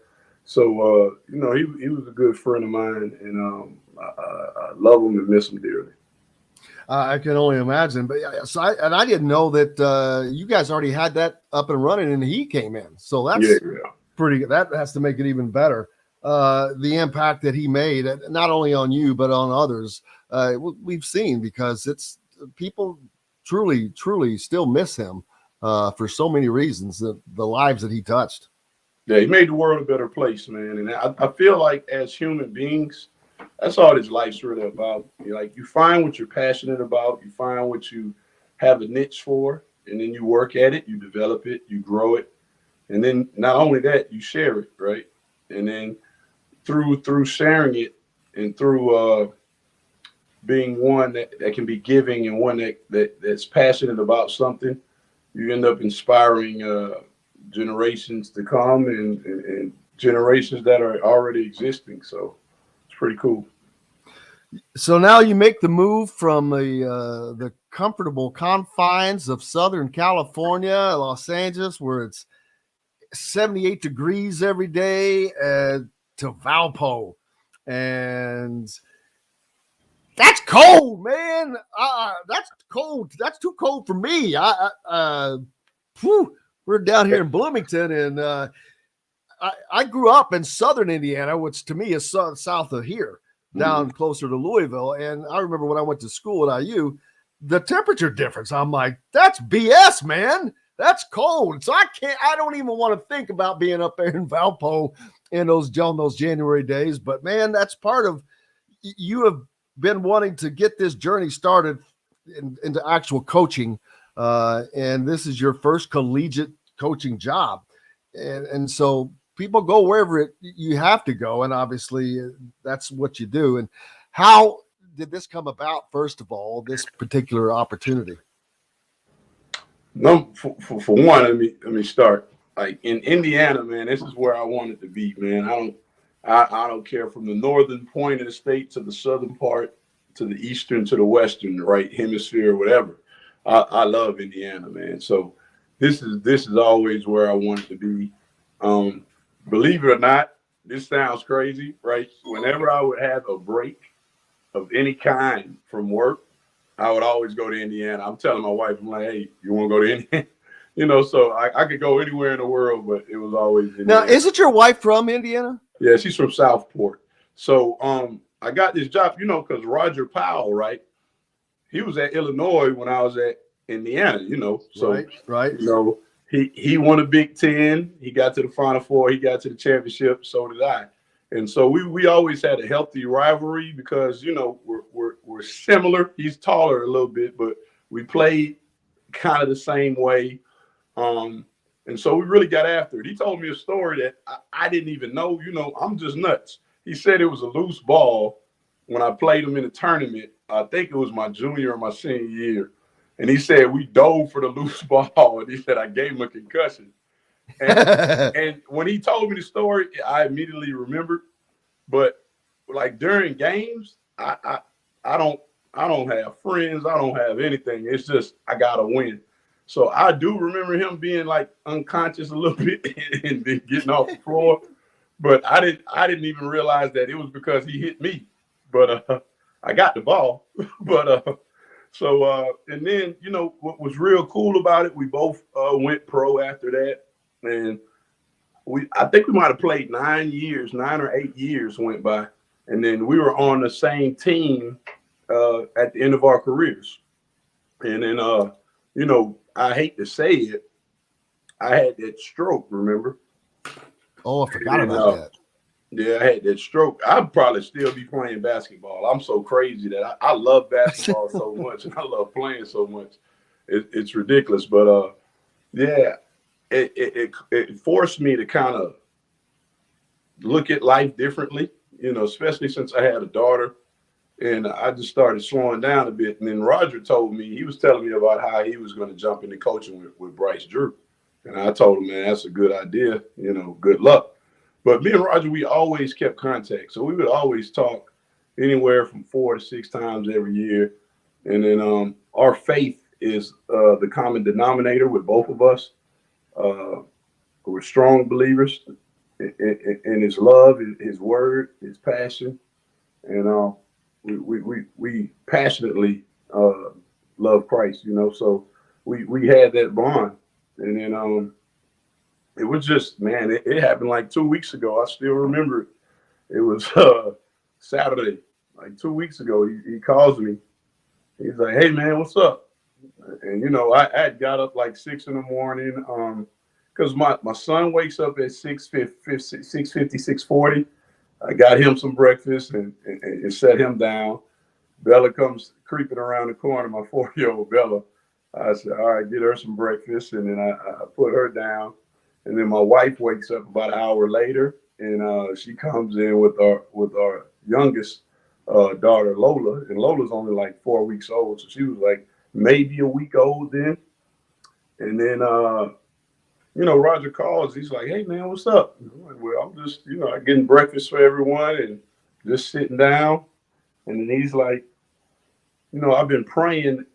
So, he was a good friend of mine, and I love him and miss him dearly. I can only imagine, but I didn't know that you guys already had that up and running, and he came in. So that's pretty good. That has to make it even better. The impact that he made, not only on you but on others, we've seen, because it's people truly still miss him for so many reasons. The lives that he touched. Yeah, he made the world a better place, man. And I feel like as human beings, that's all this life's really about. You find what you're passionate about, you find what you have a niche for, and then you work at it, you develop it, you grow it. And then not only that, you share it, right? And then through sharing it and through being one that can be giving and one that's passionate about something, you end up inspiring generations to come and generations that are already existing. So it's pretty cool. So now you make the move from the comfortable confines of Southern California, Los Angeles, where it's 78 degrees every day to Valpo. And that's cold, man. That's cold. That's too cold for me. We're down here in Bloomington, and I grew up in southern Indiana, which to me is south of here, down closer to Louisville. And I remember when I went to school at IU, the temperature difference. I'm like, that's BS, man. That's cold. So I don't even want to think about being up there in Valpo in those January days. But man, that's part of, you have been wanting to get this journey started into actual coaching. And this is your first collegiate coaching job. And so people go wherever you have to go. And obviously that's what you do. And how did this come about, first of all, this particular opportunity? No, for one, let me start. Like in Indiana, man, this is where I wanted to be, man. I don't care from the northern point of the state to the southern part, to the eastern, to the western, right hemisphere, whatever. I love Indiana, man. So this is always where I wanted to be. Believe it or not, this sounds crazy, right? Whenever I would have a break of any kind from work, I would always go to Indiana. I'm telling my wife, I'm like, hey, you want to go to Indiana? So I could go anywhere in the world, but it was always Indiana. Now, isn't your wife from Indiana? Yeah, she's from Southport. So I got this job, because Roger Powell, right? He was at Illinois when I was at Indiana, So, right. He won a Big Ten. He got to the Final Four. He got to the championship. So did I. And so we always had a healthy rivalry because, we're similar. He's taller a little bit, but we played kind of the same way. And so we really got after it. He told me a story that I didn't even know. I'm just nuts. He said it was a loose ball when I played him in a tournament. I think it was my junior or my senior year. And he said we dove for the loose ball. And he said I gave him a concussion. And when he told me the story, I immediately remembered. But like during games, I don't have friends. I don't have anything. It's just I gotta win. So I do remember him being like unconscious a little bit and then getting off the floor. But I didn't even realize that it was because he hit me. But I got the ball. But and then what was real cool about it, we both went pro after that. And I think we might have played 9 or 8 years went by. And then we were on the same team at the end of our careers. And then, I hate to say it, I had that stroke, remember? Oh, I forgot about that. Yeah, I had that stroke. I'd probably still be playing basketball. I'm so crazy that I love basketball so much, and I love playing so much. It's ridiculous. But, yeah. It forced me to kind of look at life differently, especially since I had a daughter, and I just started slowing down a bit. And then Roger told me, he was telling me about how he was going to jump into coaching with Bryce Drew. And I told him, man, that's a good idea, good luck. But me and Roger, we always kept contact. So we would always talk anywhere from 4 to 6 times every year. And then our faith is the common denominator with both of us. We're strong believers in his love, his word, his passion, and we passionately love Christ, So we had that bond, and then it was just, man, it happened like 2 weeks ago. I still remember it. It was Saturday, like 2 weeks ago. He calls me. He's like, "Hey man, what's up?" And I had got up like 6 in the morning, because my son wakes up at 6:50, 6:40. I got him some breakfast and set him down. Bella comes creeping around the corner, my 4-year-old Bella. I said, all right, get her some breakfast, and then I put her down. And then my wife wakes up about an hour later, and she comes in with our youngest daughter, Lola, and Lola's only like 4 weeks old, so she was like maybe a week old then. And then, Roger calls. He's like, "Hey, man, what's up?" I'm like, "Well, I'm just, getting breakfast for everyone and just sitting down." And then he's like, "I've been praying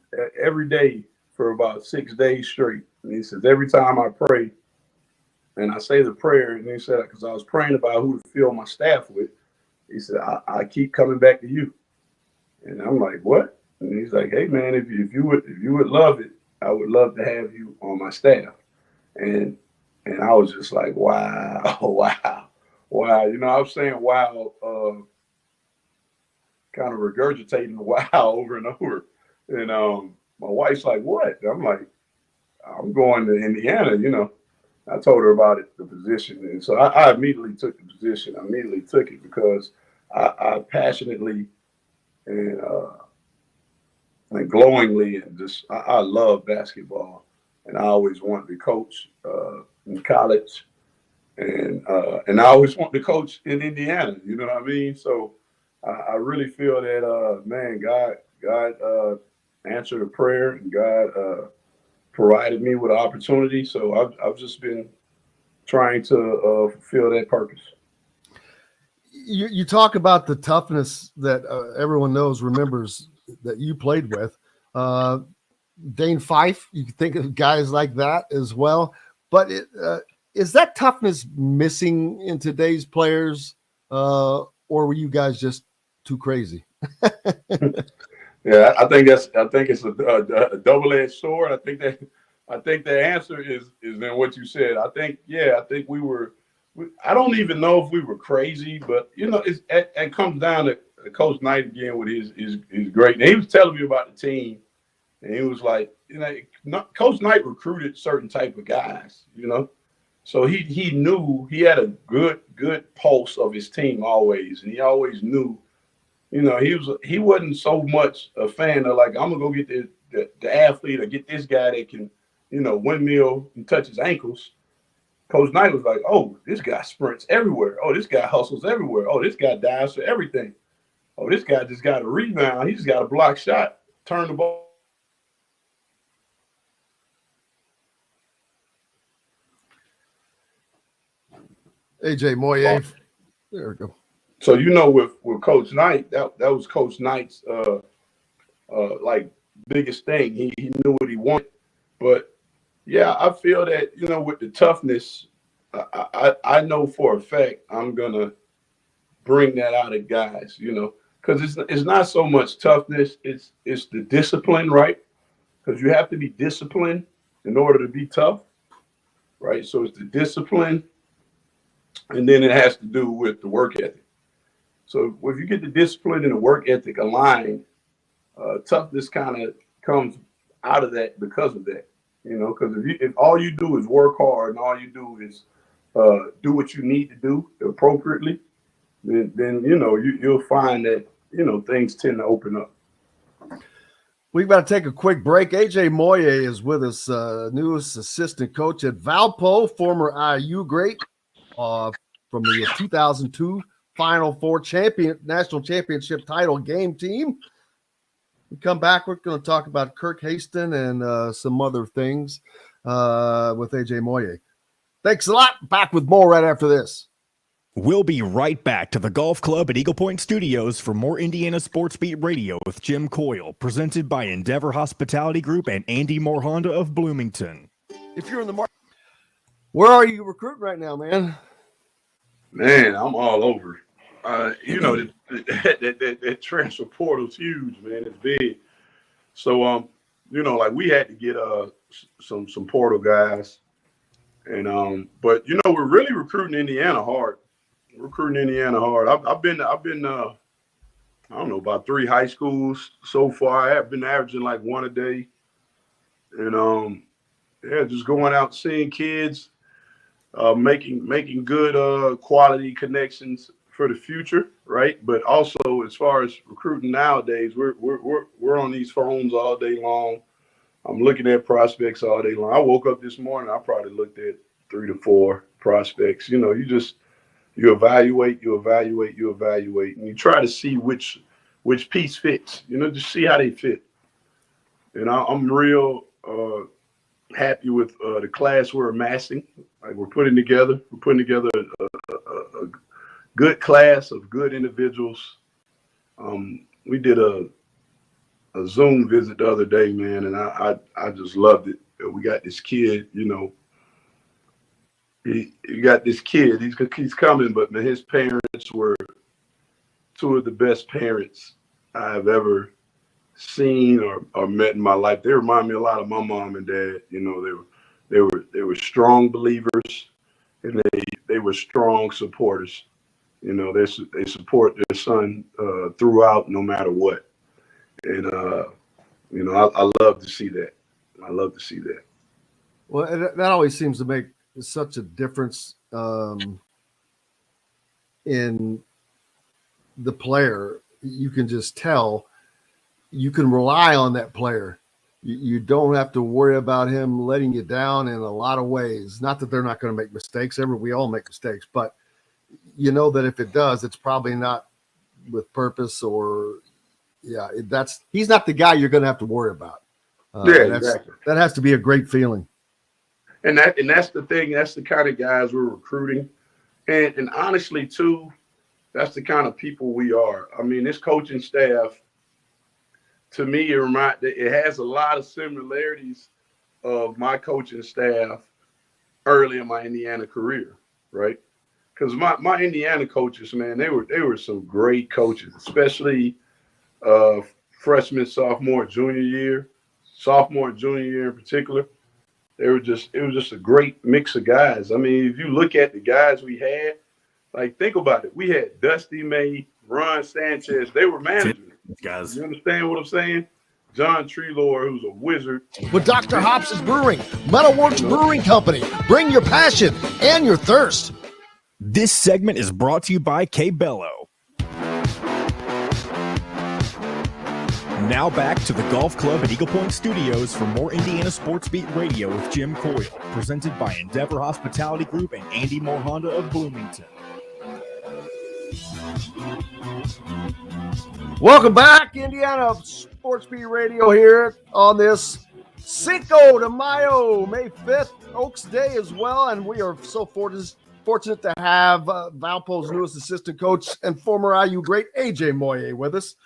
every day for about 6 days straight." And he says, "Every time I pray, and I say the prayer, and he said, because I was praying about who to fill my staff with. He said, I keep coming back to you. And I'm like, what? And he's like, hey man, if you would love it, I would love to have you on my staff. And I was just like, wow, wow. You know, I was saying wow, kind of regurgitating wow over and over. And my wife's like, what? And I'm like, I'm going to Indiana, you know. I told her about it, the position. And so I immediately took the position. I immediately took it because I passionately and glowingly and just I love basketball. And I always wanted to coach in college. And I always wanted to coach in Indiana, you know what I mean? So I really feel that, man, God answered a prayer and God provided me with an opportunity. So I've just been trying to fulfill that purpose. You talk about the toughness that everyone remembers that you played with. Dane Fife, you can think of guys like that as well. But is that toughness missing in today's players, or were you guys just too crazy? Yeah, I think it's a double-edged sword. I think the answer is in what you said. I think we were. I don't even know if we were crazy, but you know, it comes down to Coach Knight again with his great. And he was telling me about the team, and he was like, you know, Coach Knight recruited certain type of guys, you know, so he knew he had a good pulse of his team always, and he always knew. You know, he wasn't so much a fan of like, I'm gonna go get the athlete or get this guy that can, you know, windmill and touch his ankles. Coach Knight was like, oh, this guy sprints everywhere. Oh, this guy hustles everywhere. Oh, this guy dives for everything. Oh, this guy just got a rebound. He just got a block shot, turn the ball. AJ Moye. There we go. So, you know, with Coach Knight, that was Coach Knight's like biggest thing. He knew what he wanted. But yeah, I feel that, you know, with the toughness, I know for a fact I'm gonna bring that out of guys, you know, because it's not so much toughness, it's the discipline, right? Because you have to be disciplined in order to be tough, right? So it's the discipline, and then it has to do with the work ethic. So if you get the discipline and the work ethic aligned, toughness kind of comes out of that because of that, you know, because if all you do is work hard and all you do is do what you need to do appropriately, then you know, you'll find that, you know, things tend to open up. We've got to take a quick break. AJ Moye is with us, newest assistant coach at Valpo, former IU great from the 2002 Final Four national championship title game team. We come back, we're going to talk about Kirk Haston and some other things with AJ Moye. Thanks a lot. Back with more right after this. We'll be right back to the Golf Club at Eagle Point Studios for more Indiana Sports Beat Radio with Jim Coyle, presented by Endeavor Hospitality Group and Andy Moore Honda of Bloomington. If you're in the market, where are you recruiting right now, man? Man, I'm all over. You know, that transfer portal's huge, man. It's big. So, you know, like we had to get some portal guys, and but you know, we're really recruiting Indiana hard. I've been I don't know, about 3 high schools so far. I have been averaging like 1 a day, and yeah, just going out seeing kids, making good quality connections for the future, right? But also, as far as recruiting nowadays, we're on these phones all day long. I'm looking at prospects all day long. I woke up this morning, I probably looked at 3 to 4 prospects. You know, you evaluate, and you try to see which piece fits. You know, just see how they fit. And I'm real happy with the class we're amassing. Like we're putting together a good class of good individuals. We did a Zoom visit the other day, man, and I just loved it. We got this kid, you know, you got this kid. He's coming, but man, his parents were two of the best parents I've ever seen or met in my life. They remind me a lot of my mom and dad. You know, they were strong believers, and they were strong supporters. You know, they support their son throughout, no matter what. And you know, I love to see that. I love to see that. Well, that always seems to make such a difference in the player. You can just tell. You can rely on that player. You don't have to worry about him letting you down in a lot of ways. Not that they're not going to make mistakes. We all make mistakes, but you know that if it does, it's probably not with purpose or he's not the guy you're going to have to worry about. Exactly. That has to be a great feeling. And that's the thing. That's the kind of guys we're recruiting, and honestly too, that's the kind of people we are. I mean, this coaching staff, to me, it has a lot of similarities of my coaching staff early in my Indiana career, right? Because my Indiana coaches, man, they were some great coaches, especially freshman, sophomore, and junior year in particular. It was just a great mix of guys. I mean, if you look at the guys we had, like, think about it. We had Dusty May, Ron Sanchez. They were managers. Guys. You understand what I'm saying? John Treelor, who's a wizard. With Dr. Hops' Brewing, Metalworks Brewing Company. Bring your passion and your thirst. This segment is brought to you by K-Bello. Now back to the Golf Club at Eagle Point Studios for more Indiana Sports Beat Radio with Jim Coyle, presented by Endeavor Hospitality Group and Andy Moore Honda of Bloomington. Welcome back, Indiana Sports Beat Radio here on this Cinco de Mayo, May 5th, Oaks Day as well, and we are so fortunate to have Valpo's newest assistant coach and former IU great AJ Moye with us.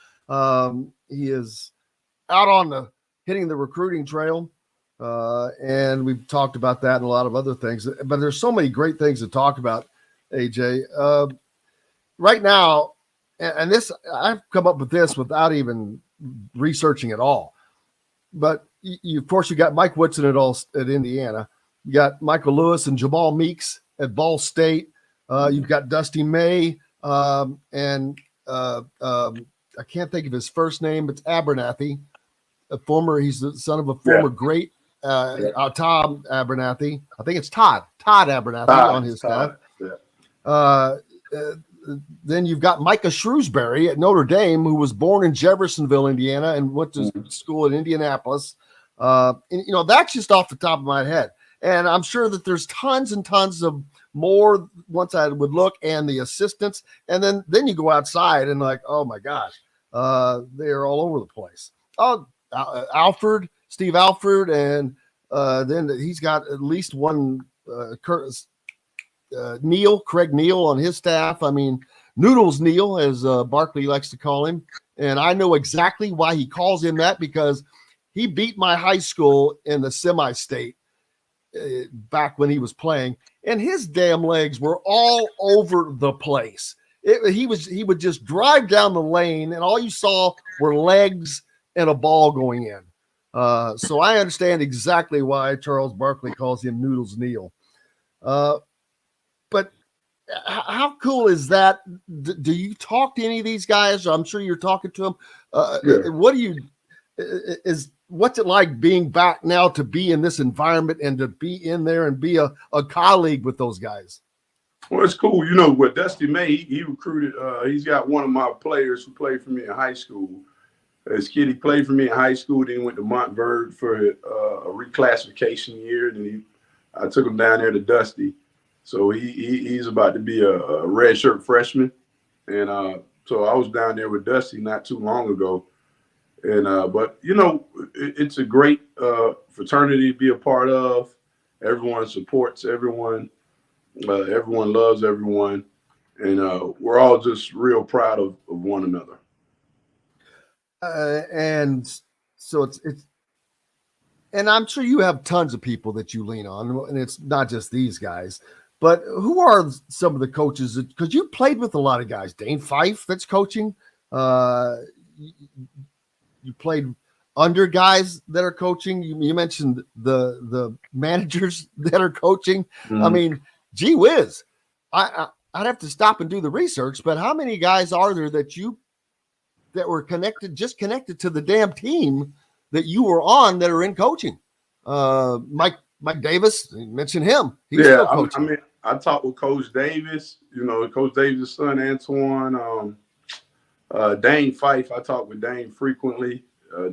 He is out on hitting the recruiting trail, and we've talked about that and a lot of other things. But there's so many great things to talk about, AJ. Right now, and this I've come up with this without even researching at all. But of course, you got Mike Woodson at Indiana. You got Michael Lewis and Jamal Meeks at Ball State. You've got Dusty May and I can't think of his first name. It's Abernathy, he's the son of a former great Tom Abernathy. I think it's Todd Abernathy on his staff. Then you've got Micah Shrewsbury at Notre Dame, who was born in Jeffersonville, Indiana, and went to school in Indianapolis. And, you know, that's just off the top of my head. And I'm sure that there's tons and tons of more once I would look, and the assistants. And then you go outside and like, oh my gosh, they're all over the place. Oh, Steve Alford, and then he's got at least one Craig Neal on his staff. I mean, Noodles Neal, as Barkley likes to call him. And I know exactly why he calls him that, because he beat my high school in the semi-state back when he was playing, and his damn legs were all over the place. He would just drive down the lane, and all you saw were legs and a ball going in. So I understand exactly why Charles Barkley calls him Noodles Neal. But how cool is that? Do you talk to any of these guys? I'm sure you're talking to them. What's it like being back now to be in this environment and to be in there and be a colleague with those guys? Well, it's cool. You know, with Dusty May, he recruited, he's got one of my players who played for me in high school. This kid, he played for me in high school, then he went to Montverde for a reclassification year, and I took him down there to Dusty. So he's about to be a redshirt freshman. And so I was down there with Dusty not too long ago. And but, you know, it's a great fraternity to be a part of. Everyone supports everyone. Everyone loves everyone. And we're all just real proud of one another. And so it's and I'm sure you have tons of people that you lean on, and it's not just these guys. But who are some of the coaches? Because you played with a lot of guys. Dane Fife, that's coaching. You played under guys that are coaching. You mentioned the managers that are coaching. Mm-hmm. I mean, gee whiz. I'd have to stop and do the research, but how many guys are there that were connected to the damn team that you were on that are in coaching? Mike Davis, you mentioned him. He's still coaching. I mean, I talked with Coach Davis, Coach Davis' son, Antoine, Dane Fife. I talk with Dane frequently.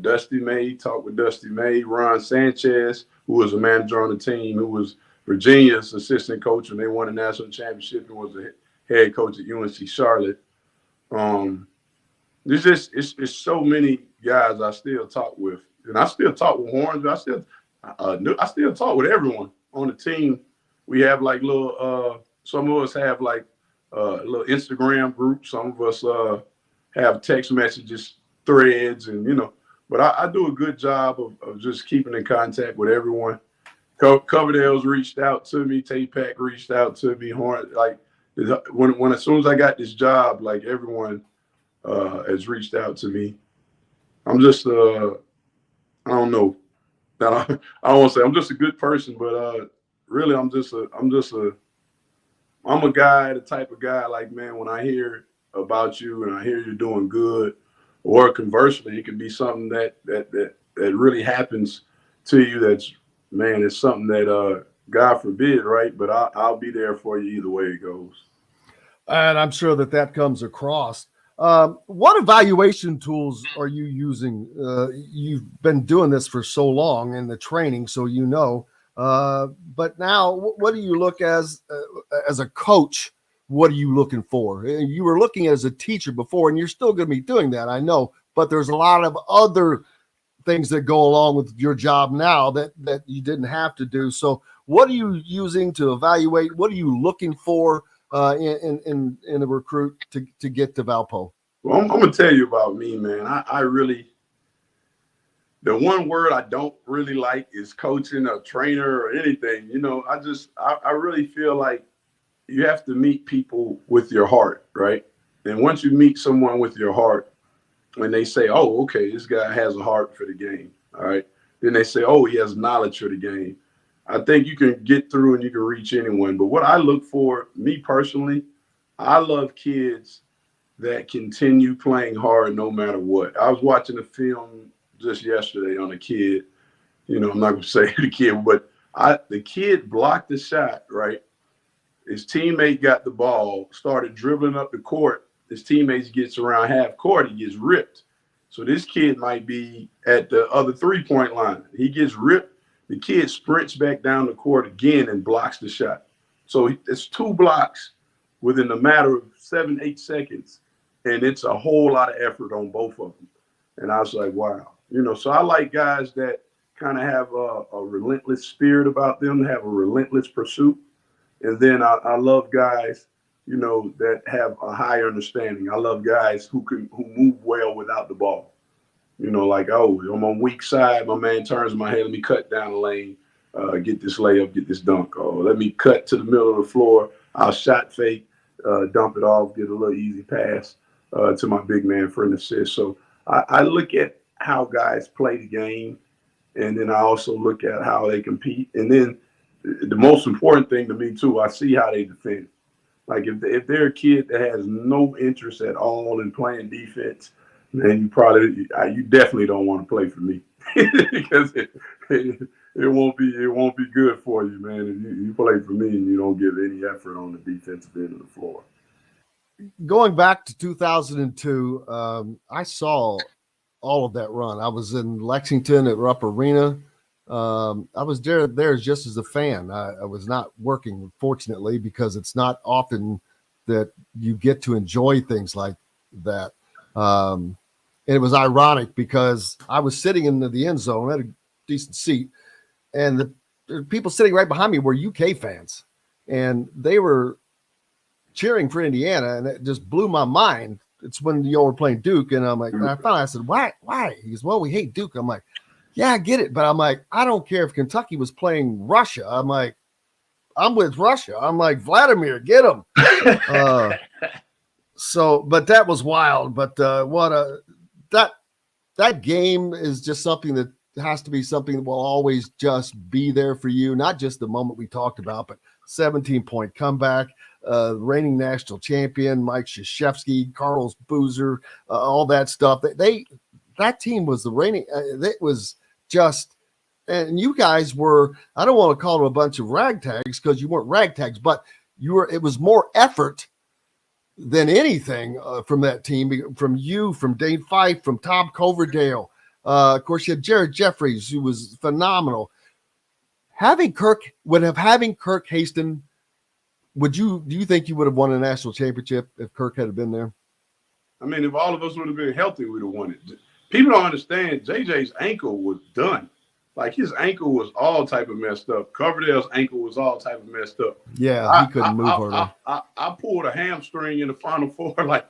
Dusty May, talked with Dusty May. Ron Sanchez, who was a manager on the team, who was Virginia's assistant coach when they won a national championship and was the head coach at UNC Charlotte. It's so many guys I still talk with, and I still talk with Horns. I still talk with everyone on the team. We have like little. Some of us have like little Instagram groups. Some of us have text messages, threads, and But I do a good job of just keeping in contact with everyone. Coverdale's reached out to me. Tay-Pack reached out to me. Horn, like when as soon as I got this job, like everyone has reached out to me. I'm just I don't know. I don't want to say I'm just a good person, but really I'm a guy, the type of guy, like, man, when I hear about you and I hear you're doing good, or conversely, it could be something that really happens to you that's, man, it's something that God forbid, right? But I'll be there for you either way it goes. And I'm sure that comes across. What evaluation tools are you using? You've been doing this for so long in the training, so but now, what do you look as a coach? What are you looking for? You were looking as a teacher before, and you're still going to be doing that, I know. But there's a lot of other things that go along with your job now that you didn't have to do. So, what are you using to evaluate? What are you looking for in a recruit to get to Valpo? Well, I'm going to tell you about me, man. I really. The one word I don't really like is coaching, a trainer, or anything. I really feel like you have to meet people with your heart, right? And once you meet someone with your heart, when they say, oh, okay, this guy has a heart for the game, all right? Then they say, oh, he has knowledge for the game. I think you can get through and you can reach anyone. But what I look for, me personally, I love kids that continue playing hard no matter what. I was watching a film just yesterday on a kid. I'm not going to say the kid, but the kid blocked the shot, right? His teammate got the ball, started dribbling up the court. His teammates gets around half court, he gets ripped. So this kid might be at the other 3-point line. He gets ripped. The kid sprints back down the court again and blocks the shot. So it's 2 blocks within a matter of 7-8 seconds. And it's a whole lot of effort on both of them. And I was like, wow. So I like guys that kind of have a relentless spirit about them, have a relentless pursuit. And then I love guys, that have a high understanding. I love guys who move well without the ball. Like, oh, I'm on weak side. My man turns my head. Let me cut down the lane, get this layup, get this dunk. Oh, let me cut to the middle of the floor. I'll shot fake, dump it off, get a little easy pass to my big man for an assist. So I look at how guys play the game, and then I also look at how they compete. And then the most important thing to me too, I see how they defend. Like if they're a kid that has no interest at all in playing defense, then you definitely don't want to play for me because it won't be good for you, man. If you play for me and you don't give any effort on the defensive end of the floor. Going back to 2002, I saw all of that run. I was in Lexington at Rupp Arena. I was there just as a fan. I was not working, fortunately, because it's not often that you get to enjoy things like that. And it was ironic because I was sitting in the end zone at a decent seat, and the people sitting right behind me were UK fans, and they were cheering for Indiana, and it just blew my mind. It's when y'all were playing Duke, and I'm like, and I said, why? He goes, well, we hate Duke. I'm like, yeah, I get it. But I'm like, I don't care if Kentucky was playing Russia. I'm like, I'm with Russia. I'm like, Vladimir, get him. But that was wild. But that game is just something that has to be something that will always just be there for you. Not just the moment we talked about, but 17-point comeback, reigning national champion, Mike Krzyzewski, Carlos Boozer, all that stuff. That team was the reigning. It was just, and you guys were, I don't want to call them a bunch of ragtags because you weren't ragtags, but it was more effort than anything from that team, from you, from Dane Fife, from Tom Coverdale. Of course, you had Jared Jeffries, who was phenomenal. Having Kirk Haston, do you think you would have won a national championship if Kirk had been there? I mean, if all of us would have been healthy, we'd have won it. People don't understand. JJ's ankle was done. Like, his ankle was all type of messed up. Coverdale's ankle was all type of messed up. Yeah, he couldn't move hardly. I pulled a hamstring in the Final Four. To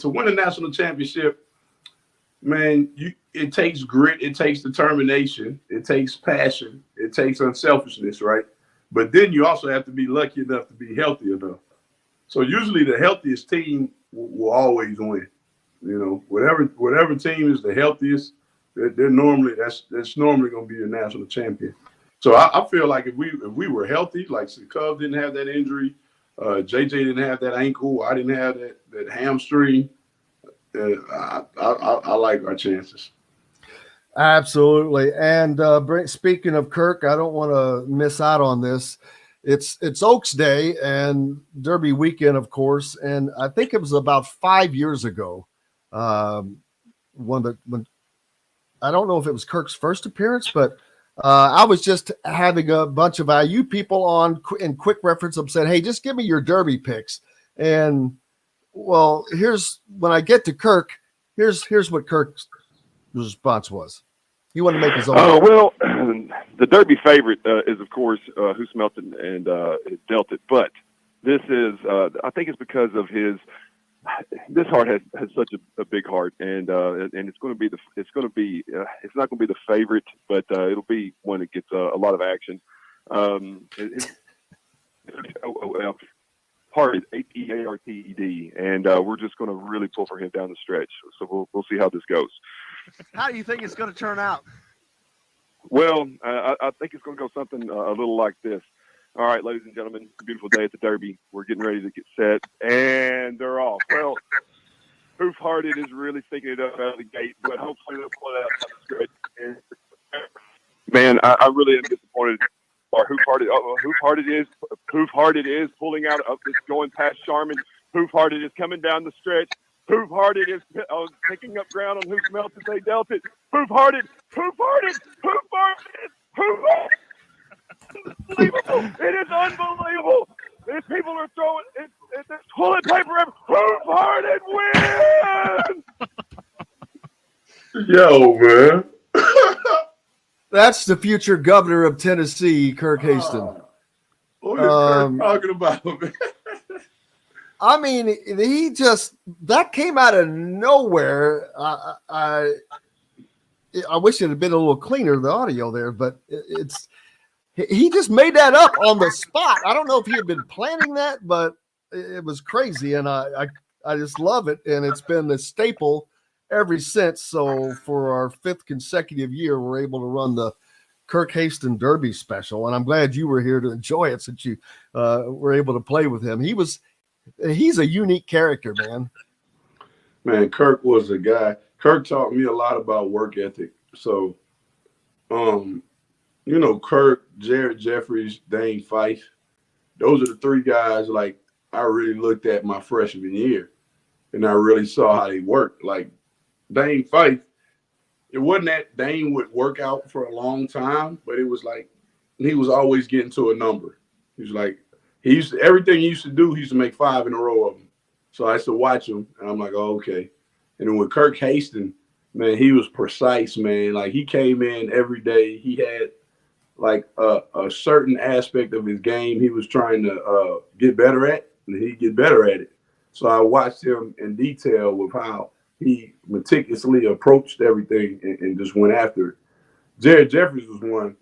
win a national championship, man, it takes grit, it takes determination, it takes passion, it takes unselfishness, right? But then you also have to be lucky enough to be healthy enough. So usually the healthiest team will always win. You know, whatever team is the healthiest, they're normally that's normally going to be a national champion. So I feel like if we were healthy, like the Cubs didn't have that injury, JJ didn't have that ankle, I didn't have that hamstring. I like our chances. Absolutely. And speaking of Kirk, I don't want to miss out on this. It's Oaks Day and Derby weekend, of course. And I think it was about 5 years ago. When I don't know if it was Kirk's first appearance, but I was just having a bunch of IU people on in quick reference. I'm saying, hey, just give me your Derby picks. And well, when I get to Kirk, here's what Kirk's response was. He wanted to make his own. Well, the Derby favorite is, of course, Who Smelt It and Dealt It. But this is, I think it's because of this heart has such a big heart, and it's going to be it's not going to be the favorite, but it'll be one that gets a lot of action. Heart is Hearted, and we're just going to really pull for him down the stretch. So we'll see how this goes. How do you think it's going to turn out? Well, I think it's going to go something a little like this. All right, ladies and gentlemen, it's a beautiful day at the Derby. We're getting ready to get set, and they're off. Well, Hoof-Hearted is really sticking it up out of the gate, but hopefully they'll pull it out on the stretch. Man, I really am disappointed. Or Hoof-Hearted is pulling out of this, going past Sharman. Hoof-Hearted is coming down the stretch. Hoof-Hearted is picking up ground on Who Smelt It, they Dealt It. Hoof-Hearted. Unbelievable. It is unbelievable. These people are throwing it's toilet paper. Hoof-Hearted wins. Yo, man. That's the future governor of Tennessee, Kirk Haston. What are you talking about, man? I mean, that came out of nowhere. I wish it had been a little cleaner, the audio there, but he just made that up on the spot. I don't know if he had been planning that, but it was crazy, and I just love it, and it's been a staple ever since. So for our 5th consecutive year, we're able to run the Kirk Haston Derby special, and I'm glad you were here to enjoy it since you were able to play with him. He's a unique character, man. Man, Kirk was a guy. Kirk taught me a lot about work ethic. So, Kirk, Jared Jeffries, Dane Fife, those are the 3 guys like I really looked at my freshman year, and I really saw how they worked. Like Dane Fife, it wasn't that Dane would work out for a long time, but it was like he was always getting to a number. He was like, everything he used to do, he used to make 5 in a row of them. So I used to watch him, and I'm like, oh, okay. And then with Kirk Haston, man, he was precise, man. Like, he came in every day. He had, like, a certain aspect of his game he was trying to get better at, and he'd get better at it. So I watched him in detail with how he meticulously approached everything and just went after it. Jared Jeffries was one.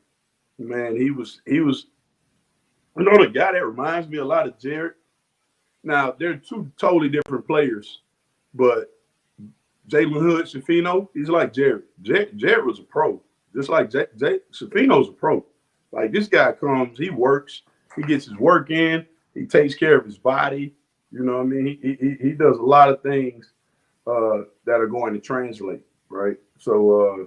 man, he was. You know, the guy that reminds me a lot of Jared. Now they're two totally different players, but Jalen Hood Shafino, he's like Jared. Jared was a pro, just like Shafino's a pro. Like this guy comes, he works, he gets his work in, he takes care of his body. You know what I mean? He does a lot of things that are going to translate, right? So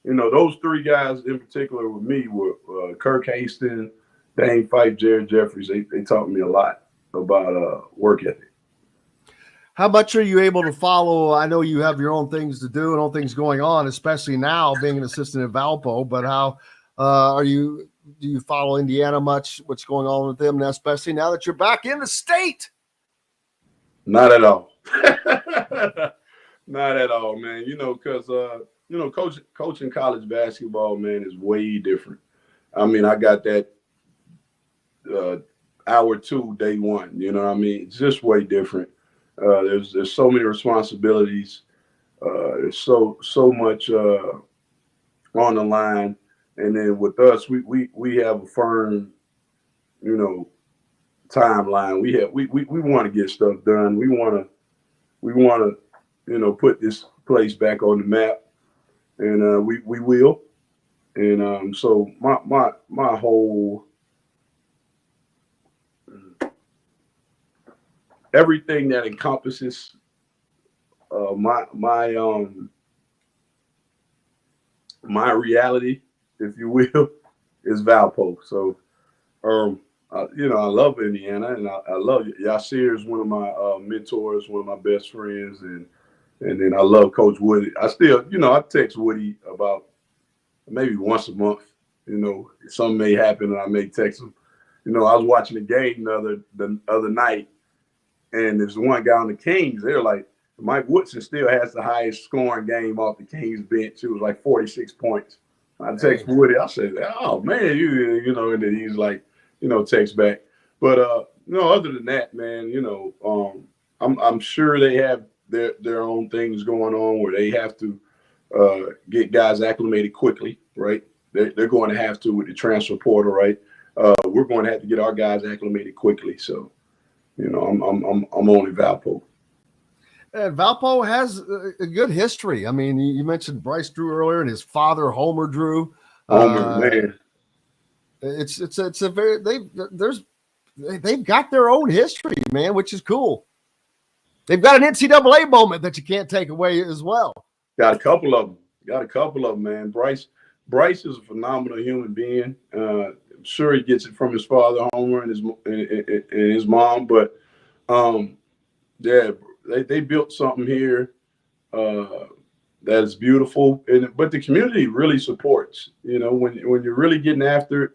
you know, those three guys in particular with me were Kirk Hastings, Dane Fife, Jared Jeffries. They taught me a lot about work ethic. How much are you able to follow? I know you have your own things to do and own things going on, especially now being an assistant at Valpo, but how do you follow Indiana much? What's going on with them, especially now that you're back in the state? Not at all. Not at all, man. You know, because you know, coaching college basketball, man, is way different. I mean, I got that hour two, day one. You know what I mean? It's just way different. There's so many responsibilities. There's so much on the line, and then with us, we have a firm, you know, timeline. We want to get stuff done. We want to, you know, put this place back on the map, and we will. And so my whole everything that encompasses my reality, if you will, is Valpo. So, you know, I love Indiana, and I love Yasir is one of my mentors, one of my best friends, and then I love Coach Woody. I still, you know, I text Woody about maybe once a month. You know, something may happen, and I may text him. You know, I was watching the game the other night. And there's one guy on the Kings. They're like, Mike Woodson still has the highest scoring game off the Kings bench. It was like 46 points. I text Woody. I said, "Oh man, you know," and then he's like, you know, text back. But you know, other than that, man, you know, I'm sure they have their own things going on where they have to get guys acclimated quickly, right? They're going to have to with the transfer portal, right? We're going to have to get our guys acclimated quickly. So. You know, I'm only Valpo. And Valpo has a good history. I mean, you mentioned Bryce Drew earlier, and his father Homer Drew. Homer, man, it's a very they've got their own history, man, which is cool. They've got an NCAA moment that you can't take away as well. Got a couple of them, man. Bryce is a phenomenal human being. I'm sure he gets it from his father Homer and his mom, but yeah, they built something here that is beautiful, but the community really supports. You know, when you're really getting after it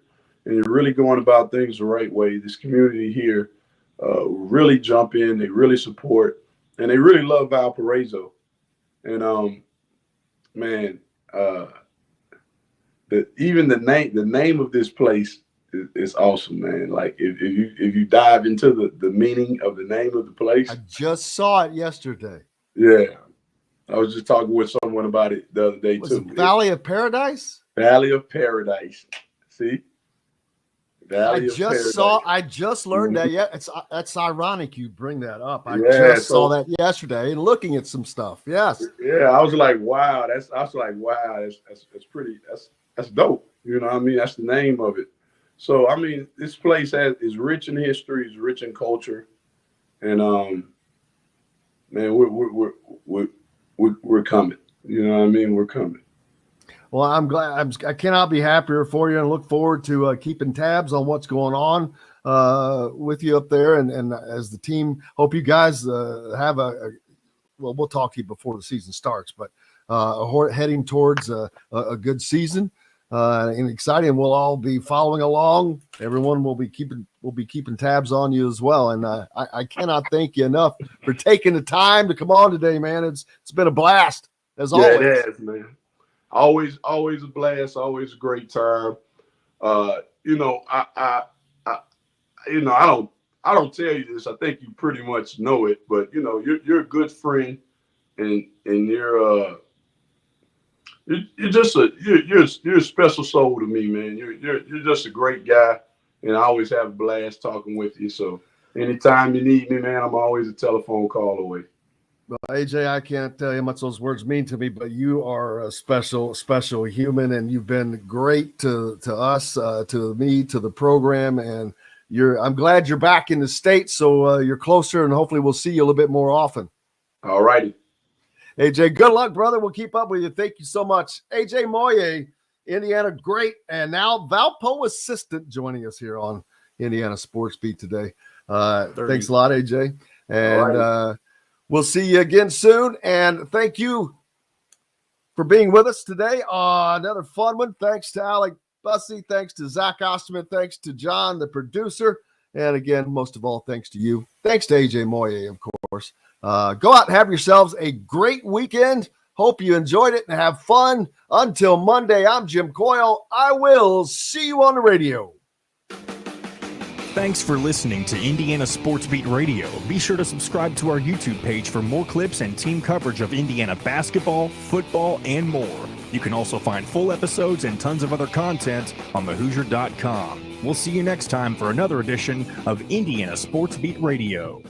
and you're really going about things the right way, this community here really jump in. They really support, and they really love Valparaiso. And man, even the name of this place is awesome, man. Like if you dive into the meaning of the name of the place. I just saw it yesterday. Yeah. I was just talking with someone about it the other day too. Valley of Paradise? Valley of Paradise. See? I just learned that. Yeah, that's ironic you bring that up. I just saw that yesterday and looking at some stuff. Yes. Yeah, I was like, wow, that's pretty, that's dope. You know what I mean? That's the name of it. So I mean, this place is rich in history, is rich in culture, and man, we're coming. You know what I mean? We're coming. Well, I'm glad. I cannot be happier for you, and look forward to keeping tabs on what's going on with you up there, and as the team. Hope you guys have well, we'll talk to you before the season starts, but heading towards a good season and exciting. We'll all be following along. Everyone will be keeping tabs on you as well. And I cannot thank you enough for taking the time to come on today, man. It's been a blast as always. It has, man. Always a blast. Always a great time. You know, I don't tell you this. I think you pretty much know it, but you know, you're a good friend, and you're you're just you're a special soul to me, man. You're just a great guy, and I always have a blast talking with you. So anytime you need me, man, I'm always a telephone call away. Well, AJ, I can't tell you how much those words mean to me, but you are a special human, and you've been great to us, to me, to the program, and I'm glad you're back in the States, so you're closer, and hopefully we'll see you a little bit more often. All righty. AJ, good luck, brother. We'll keep up with you. Thank you so much. AJ Moye, Indiana great, and now Valpo assistant joining us here on Indiana Sports Beat today. Thanks a lot, AJ. And we'll see you again soon. And thank you for being with us today on another fun one. Thanks to Alec Bussey. Thanks to Zach Osterman. Thanks to John, the producer. And again, most of all, thanks to you. Thanks to AJ Moye, of course. Go out and have yourselves a great weekend. Hope you enjoyed it and have fun. Until Monday, I'm Jim Coyle. I will see you on the radio. Thanks for listening to Indiana Sports Beat Radio. Be sure to subscribe to our YouTube page for more clips and team coverage of Indiana basketball, football, and more. You can also find full episodes and tons of other content on thehoosier.com. We'll see you next time for another edition of Indiana Sports Beat Radio.